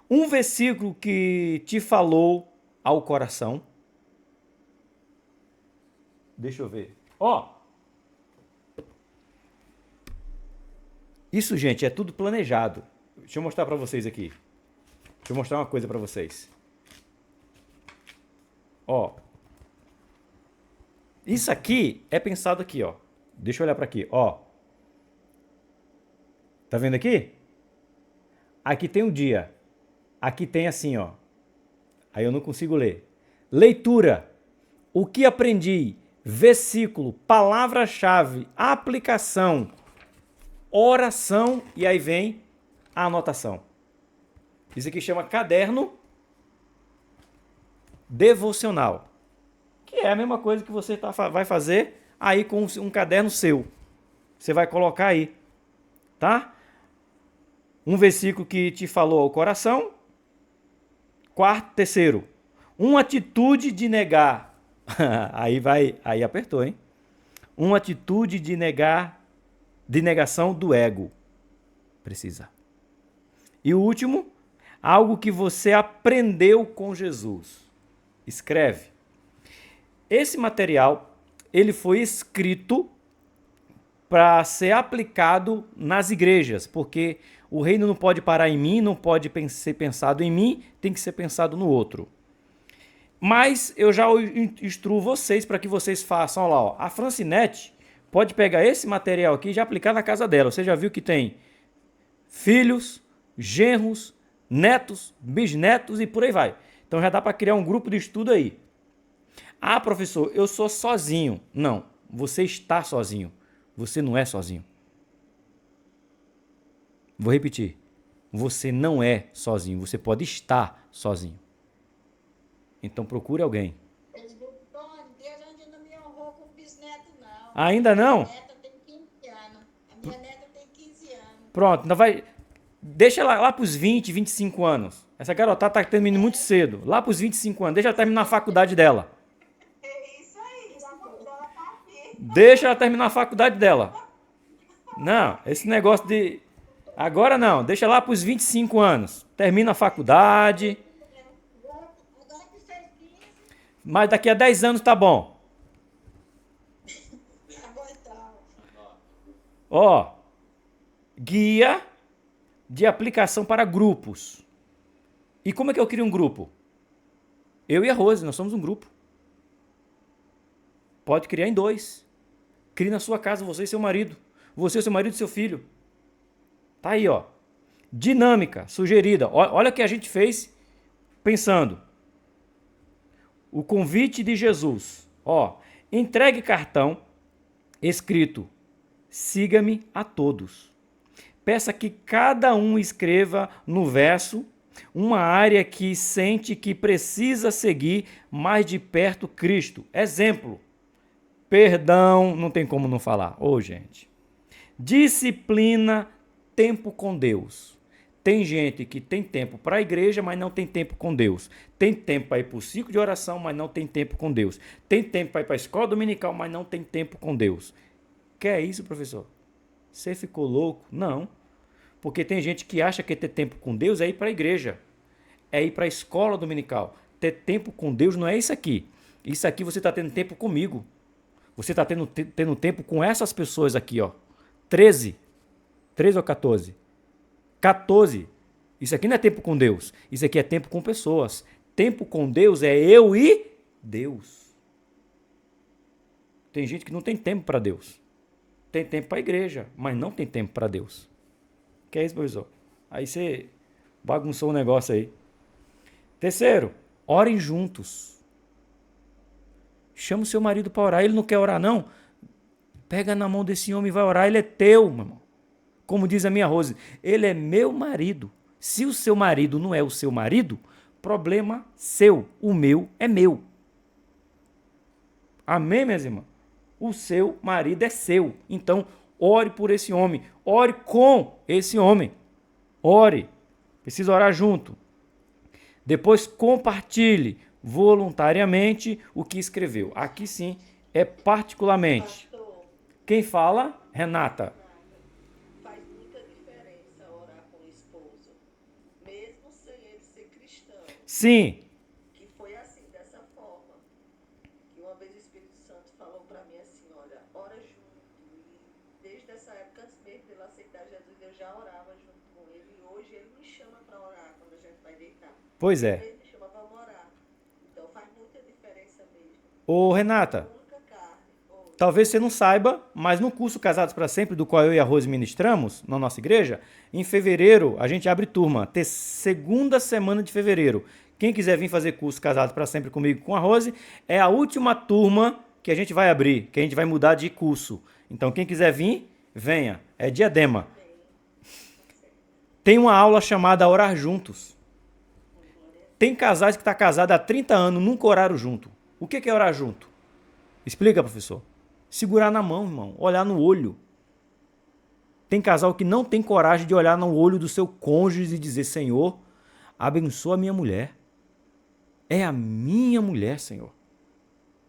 Um versículo que te falou ao coração. Deixa eu ver. Isso, gente, é tudo planejado. Deixa eu mostrar para vocês aqui. Deixa eu mostrar uma coisa para vocês. Isso aqui é pensado aqui, Deixa eu olhar para aqui, Tá vendo aqui? Aqui tem o dia. Aqui tem assim, Aí eu não consigo ler. Leitura. O que aprendi? Versículo, palavra-chave, aplicação, oração e aí vem a anotação. Isso aqui chama caderno devocional. Que é a mesma coisa que você vai fazer aí com um caderno seu. Você vai colocar aí, tá? Um versículo que te falou ao coração. Terceiro, uma atitude de negar. Aí apertou, hein? Uma atitude de negação do ego. Precisa. E o último, algo que você aprendeu com Jesus. Escreve. Esse material, ele foi escrito para ser aplicado nas igrejas, porque o reino não pode parar em mim, não pode ser pensado em mim, tem que ser pensado no outro. Mas eu já instruo vocês para que vocês façam, olha lá, a Francinete pode pegar esse material aqui e já aplicar na casa dela. Você já viu que tem filhos, genros, netos, bisnetos e por aí vai. Então já dá para criar um grupo de estudo aí. Ah, professor, eu sou sozinho. Não, você está sozinho. Você não é sozinho. Vou repetir. Você não é sozinho. Você pode estar sozinho. Então procure alguém. Deus ainda não me honrou com bisneto, não. Ainda não? A minha neta tem 15 anos. A minha neta tem 15 anos. Pronto, então vai. Deixa ela lá para os 20, 25 anos. Essa garotada está terminando muito cedo. Lá para os 25 anos. Deixa ela terminar a faculdade dela. É isso aí, já mudou a aqui. Deixa ela terminar a faculdade dela. Não, esse negócio de... Agora não, deixa lá para os 25 anos. Termina a faculdade. Agora que fez 15, Mas daqui a 10 anos tá bom. aguentar. Guia de aplicação para grupos. E como é que eu crio um grupo? Eu e a Rose, nós somos um grupo. Pode criar em 2. Crie na sua casa, você e seu marido. Você, seu marido e seu filho. Tá aí, Dinâmica sugerida. Olha o que a gente fez pensando. O convite de Jesus. Entregue cartão escrito: siga-me a todos. Peça que cada um escreva no verso uma área que sente que precisa seguir mais de perto Cristo. Exemplo: perdão, não tem como não falar. Gente. Disciplina, tempo com Deus. Tem gente que tem tempo para a igreja, mas não tem tempo com Deus. Tem tempo para ir para o ciclo de oração, mas não tem tempo com Deus. Tem tempo para ir para a escola dominical, mas não tem tempo com Deus. Quer isso, professor? Você ficou louco? Não. Porque tem gente que acha que ter tempo com Deus é ir para a igreja. É ir para a escola dominical. Ter tempo com Deus não é isso aqui. Isso aqui você está tendo tempo comigo. Você está tendo tempo com essas pessoas aqui, 13 ou 14? 14. Isso aqui não é tempo com Deus. Isso aqui é tempo com pessoas. Tempo com Deus é eu e Deus. Tem gente que não tem tempo para Deus. Tem tempo para a igreja, mas não tem tempo para Deus. Que é isso, professor? Aí você bagunçou o negócio aí. Terceiro, orem juntos. Chama o seu marido para orar. Ele não quer orar, não? Pega na mão desse homem e vai orar. Ele é teu, meu irmão. Como diz a minha Rose, ele é meu marido. Se o seu marido não é o seu marido, Problema seu. O meu é meu. Amém, minhas irmãs? O seu marido é seu. Então, ore por esse homem. Ore com esse homem. Ore. Precisa orar junto. Depois, compartilhe voluntariamente o que escreveu. Aqui sim, é particularmente. Pastor, Quem fala? Renata. faz muita diferença orar com o esposo, mesmo sem ele ser cristão. Sim. Que foi assim, dessa forma. Que uma vez o Espírito Santo falou para mim assim, olha, ora junto. E desde essa época, antes mesmo dele aceitar Jesus, eu já orava junto com ele. E hoje ele me chama para orar quando a gente vai deitar. Pois é. Ele me chama, vamos orar. Então faz muita diferença mesmo. Ô, Renata, Única carne. Ou talvez você não saiba, mas no curso Casados para Sempre, do qual eu e a Rose ministramos, na nossa igreja, em fevereiro a gente abre turma, segunda semana de fevereiro. Quem quiser vir fazer curso Casados para Sempre comigo, com a Rose, é a última turma que a gente vai abrir, que a gente vai mudar de curso. Então, quem quiser vir, venha. É Diadema. Tem uma aula chamada Orar Juntos. Tem casais que estão casados há 30 anos, nunca oraram junto. O que é orar junto? Explica, professor. Segurar na mão, irmão. Olhar no olho. Tem casal que não tem coragem de olhar no olho do seu cônjuge e dizer, Senhor, abençoa a minha mulher. É a minha mulher, Senhor.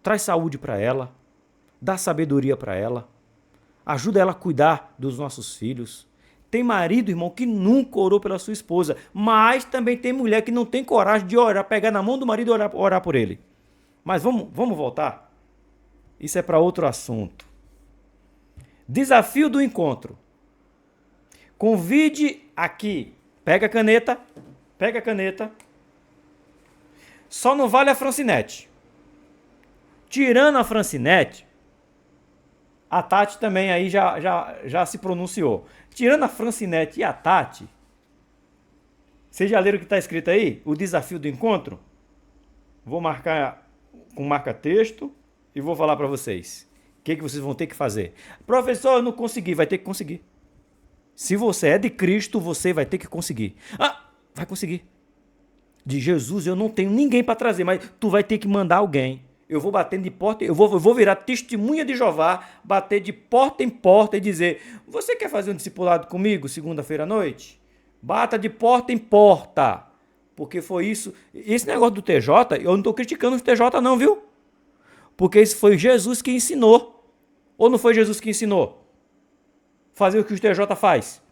Traz saúde para ela. Dá sabedoria para ela. Ajuda ela a cuidar dos nossos filhos. Tem marido, irmão, que nunca orou pela sua esposa. Mas também tem mulher que não tem coragem de orar, pegar na mão do marido e orar por ele. Mas vamos voltar? Isso é para outro assunto. Desafio do encontro. Convide aqui. Pega a caneta. Pega a caneta. Só não vale a Francinete. Tirando a Francinete, a Tati também aí já se pronunciou. Tirando a Francinete e a Tati, vocês já leram o que está escrito aí? O desafio do encontro? Vou marcar com marca-texto e vou falar para vocês. O que vocês vão ter que fazer? Professor, eu não consegui. Vai ter que conseguir. Se você é de Cristo, você vai ter que conseguir. Ah, vai conseguir. De Jesus eu não tenho ninguém para trazer, mas tu vai ter que mandar alguém. Eu vou batendo de porta, eu vou virar testemunha de Jeová, bater de porta em porta e dizer, você quer fazer um discipulado comigo segunda-feira à noite? Bata de porta em porta. Porque foi isso. Esse negócio do TJ, eu não estou criticando o TJ não, viu? Porque isso foi Jesus que ensinou. Ou não foi Jesus que ensinou? Fazer o que o TJ faz.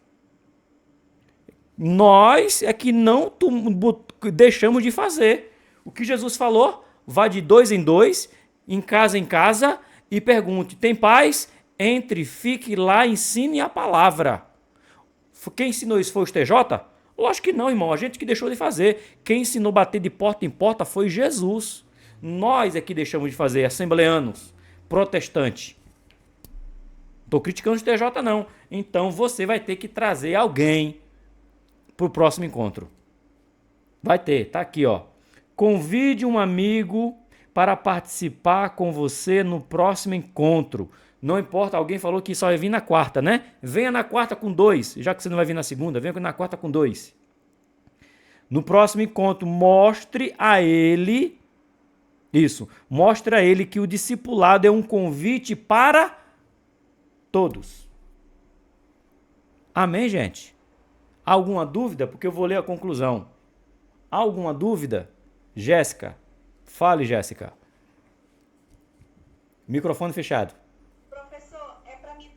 Nós é que não deixamos de fazer. O que Jesus falou, vá de 2 em 2, em casa, e pergunte, tem paz? Entre, fique lá, ensine a palavra. Quem ensinou isso foi o TJ? Lógico que não, irmão, a gente que deixou de fazer. Quem ensinou a bater de porta em porta foi Jesus. Nós é que deixamos de fazer, assembleanos, protestantes. Não estou criticando o TJ não. Então você vai ter que trazer alguém para o próximo encontro. Vai ter, tá aqui, ó. Convide um amigo para participar com você no próximo encontro. Não importa, alguém falou que só vai vir na quarta, né? Venha na quarta com 2, já que você não vai vir na segunda, venha na quarta com 2. No próximo encontro, mostre a ele que o discipulado é um convite para todos. Amém, gente? Alguma dúvida? Porque eu vou ler a conclusão. Alguma dúvida? Jéssica. Fale, Jéssica. Microfone fechado. Professor, é para mim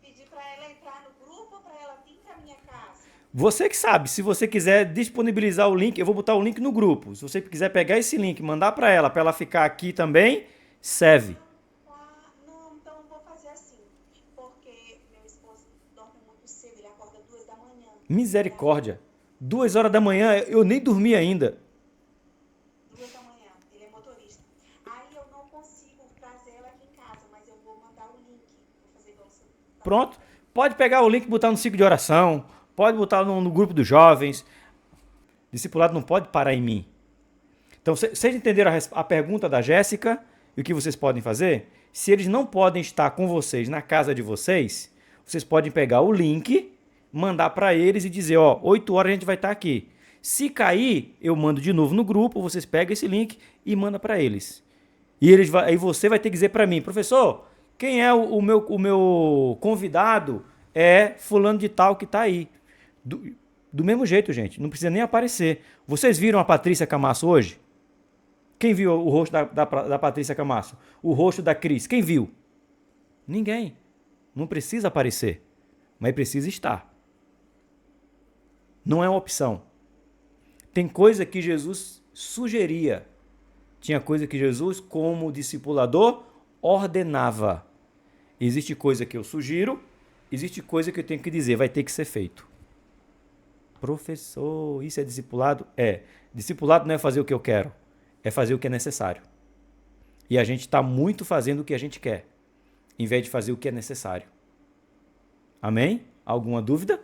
pedir para ela entrar no grupo ou para ela vir para minha casa? Você que sabe, se você quiser disponibilizar o link, eu vou botar o link no grupo. Se você quiser pegar esse link, mandar para ela ficar aqui também, serve. Não, então eu vou fazer assim, porque meu esposo dorme muito cedo, ele acorda 2 da manhã. Misericórdia. 2 horas da manhã, eu nem dormi ainda. 2 da manhã, ele é motorista. Aí eu não consigo trazer ela aqui em casa, mas eu vou mandar o link. Vou fazer igual você. Pronto. Pode pegar o link e botar no ciclo de oração. Pode botar no grupo dos jovens. Discipulado não pode parar em mim. Então, vocês entenderam a pergunta da Jéssica e o que vocês podem fazer? Se eles não podem estar com vocês na casa de vocês, vocês podem pegar o link, mandar para eles e dizer, 8 horas a gente vai estar aqui. Se cair, eu mando de novo no grupo, vocês pegam esse link e mandam para eles. E aí você vai ter que dizer para mim, professor, quem é o meu convidado é fulano de tal que está aí. Do mesmo jeito, gente, não precisa nem aparecer. Vocês viram a Patrícia Camasso hoje? Quem viu o rosto da Patrícia Camasso? O rosto da Cris? Quem viu? Ninguém. Não precisa aparecer, mas precisa estar. Não é uma opção. Tem coisa que Jesus sugeria. Tinha coisa que Jesus, como discipulador, ordenava. Existe coisa que eu sugiro, existe coisa que eu tenho que dizer, vai ter que ser feito. Professor, isso é discipulado? É. Discipulado não é fazer o que eu quero, é fazer o que é necessário. E a gente está muito fazendo o que a gente quer, em vez de fazer o que é necessário. Amém? Alguma dúvida?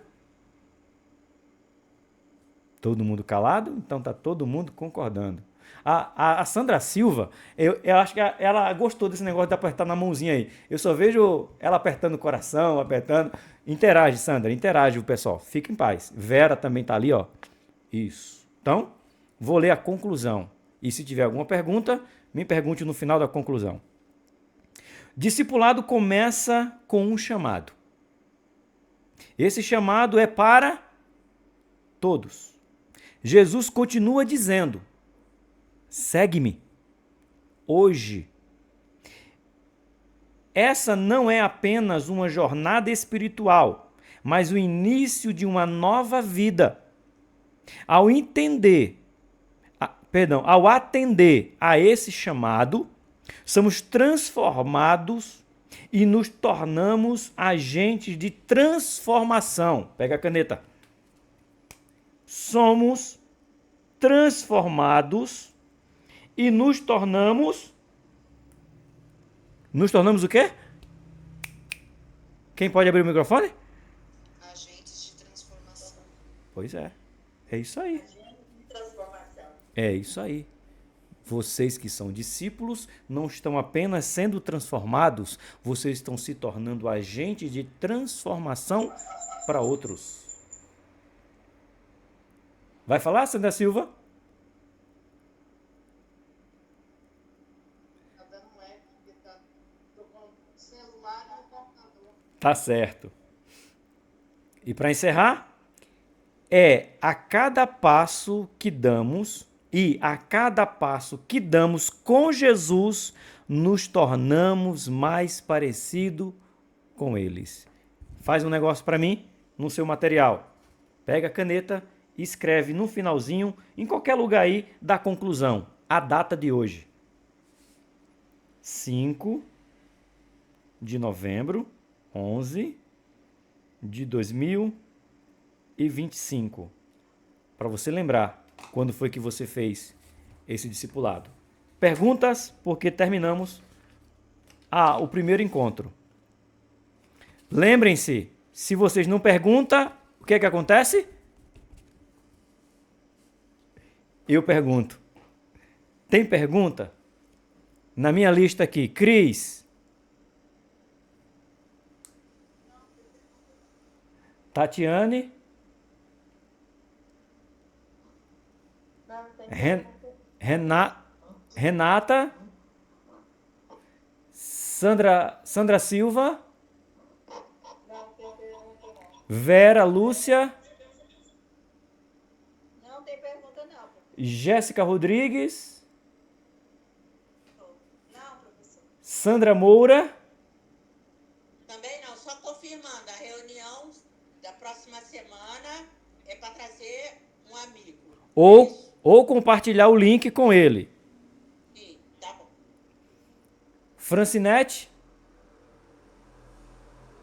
Todo mundo calado? Então está todo mundo concordando. A Sandra Silva, eu acho que ela gostou desse negócio de apertar na mãozinha aí. Eu só vejo ela apertando o coração, apertando. Interage, Sandra, interage o pessoal. Fica em paz. Vera também está ali, ó. Isso. Então, vou ler a conclusão. E se tiver alguma pergunta, me pergunte no final da conclusão. Discipulado começa com um chamado. Esse chamado é para todos. Jesus continua dizendo: segue-me hoje. Essa não é apenas uma jornada espiritual, mas o início de uma nova vida. Ao atender a esse chamado, somos transformados e nos tornamos agentes de transformação. Pega a caneta. Somos transformados e nos tornamos... Nos tornamos o quê? Quem pode abrir o microfone? Agentes de transformação. Pois é. É isso aí. Agente de transformação. É isso aí. Vocês que são discípulos não estão apenas sendo transformados, vocês estão se tornando agentes de transformação para outros. Vai falar, Sandra Silva? Tá dando um eco, porque tô com o celular no computador. Tá certo. E para encerrar, a cada passo que damos com Jesus, nos tornamos mais parecidos com eles. Faz um negócio para mim no seu material. Pega a caneta e escreve no finalzinho, em qualquer lugar aí, da conclusão, a data de hoje. 5 de novembro, 11 de 2025. Para você lembrar quando foi que você fez esse discipulado. Perguntas, porque terminamos o primeiro encontro. Lembrem-se, se vocês não perguntam, o que é que acontece? Eu pergunto. Tem pergunta? Na minha lista aqui, Cris. Tatiane. Não, tem Renata. Sandra Silva. Não tem pergunta, não. Vera Lúcia. Não tem pergunta, não. Jéssica Rodrigues. Não, professor. Sandra Moura. Também não, só confirmando, a reunião da próxima semana é para trazer um amigo. Ou compartilhar o link com ele. Sim, tá bom. Francinete.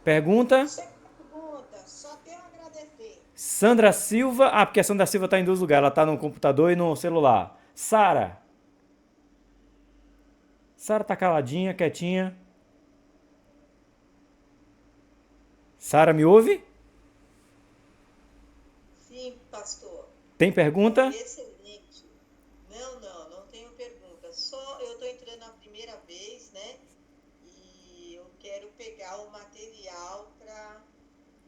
Pergunta. Sem pergunta, só tenho a agradecer. Sandra Silva. Porque a Sandra Silva está em dois lugares. Ela está no computador e no celular. Sara. Sara está caladinha, quietinha. Sara, me ouve? Sim, pastor. Tem pergunta? Excelente. Não tenho pergunta. Só eu estou entrando a primeira vez, né? E eu quero pegar o material para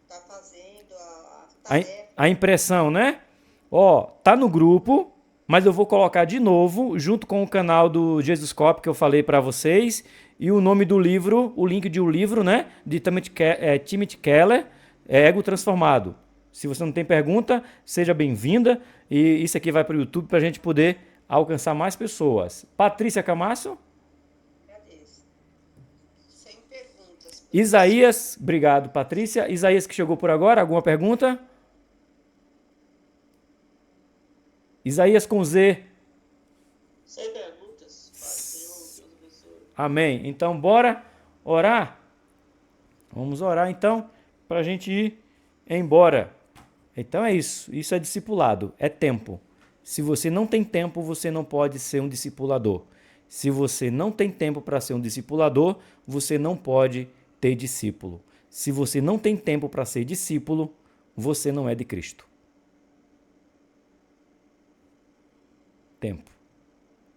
estar fazendo a tarefa. A impressão, né? Ó, tá no grupo, mas eu vou colocar de novo, junto com o canal do Jesuscope que eu falei para vocês, e o nome do livro, o link de um livro, né, de Timothy Keller, Ego Transformado. Se você não tem pergunta, seja bem-vinda, e isso aqui vai para o YouTube para a gente poder alcançar mais pessoas. Patrícia Camacho? Agradeço. Sem perguntas. Isaías, obrigado, Patrícia. Isaías que chegou por agora, alguma pergunta? Isaías com Z. Sem perguntas. Paz do Senhor, Deus abençoe. Amém. Então, bora orar? Vamos orar, então, para a gente ir embora. Então é isso. Isso é discipulado. É tempo. Se você não tem tempo, você não pode ser um discipulador. Se você não tem tempo para ser um discipulador, você não pode ter discípulo. Se você não tem tempo para ser discípulo, você não é de Cristo. Tempo.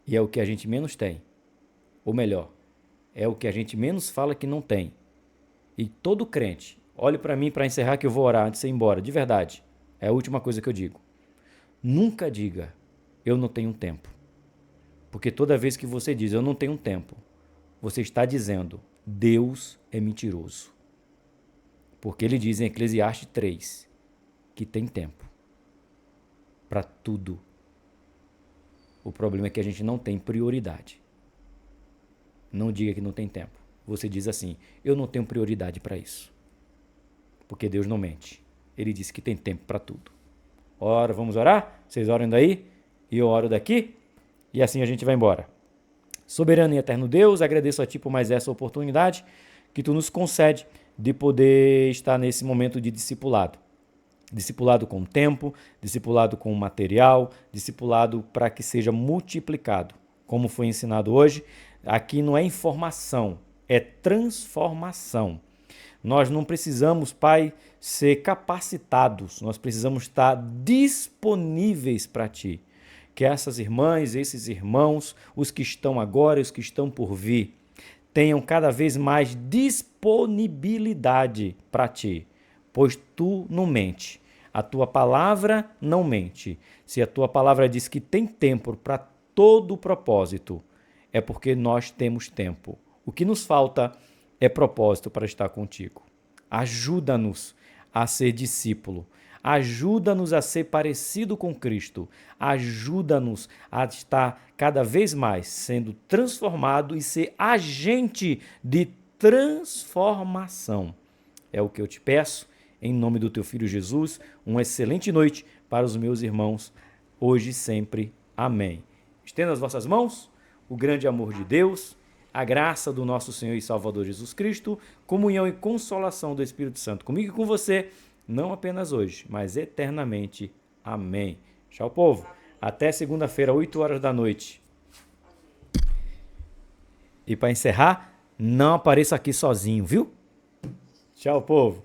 E é o que a gente menos tem. Ou melhor, é o que a gente menos fala que não tem. E todo crente, olhe para mim para encerrar que eu vou orar antes de ir embora, de verdade. É a última coisa que eu digo. Nunca diga, eu não tenho tempo. Porque toda vez que você diz, eu não tenho tempo, você está dizendo, Deus é mentiroso. Porque ele diz em Eclesiastes 3, que tem tempo para tudo. O problema é que a gente não tem prioridade. Não diga que não tem tempo. Você diz assim, eu não tenho prioridade para isso. Porque Deus não mente. Ele disse que tem tempo para tudo. Ora, vamos orar? Vocês oram daí? E eu oro daqui? E assim a gente vai embora. Soberano e eterno Deus, agradeço a Ti por mais essa oportunidade que Tu nos concede de poder estar nesse momento de discipulado. Discipulado com tempo, discipulado com material, discipulado para que seja multiplicado. Como foi ensinado hoje, aqui não é informação, é transformação. Nós não precisamos, Pai, ser capacitados, nós precisamos estar disponíveis para Ti. Que essas irmãs, esses irmãos, os que estão agora e os que estão por vir, tenham cada vez mais disponibilidade para Ti, pois Tu não mente. A Tua palavra não mente. Se a Tua palavra diz que tem tempo para todo o propósito, é porque nós temos tempo. O que nos falta é propósito para estar contigo. Ajuda-nos a ser discípulo. Ajuda-nos a ser parecido com Cristo. Ajuda-nos a estar cada vez mais sendo transformado e ser agente de transformação. É o que eu te peço, em nome do teu Filho Jesus. Uma excelente noite para os meus irmãos, hoje e sempre. Amém. Estenda as vossas mãos, o grande amor de Deus, a graça do nosso Senhor e Salvador Jesus Cristo, comunhão e consolação do Espírito Santo comigo e com você, não apenas hoje, mas eternamente. Amém. Tchau, povo. Até segunda-feira, 8 horas da noite. E para encerrar, não apareça aqui sozinho, viu? Tchau, povo.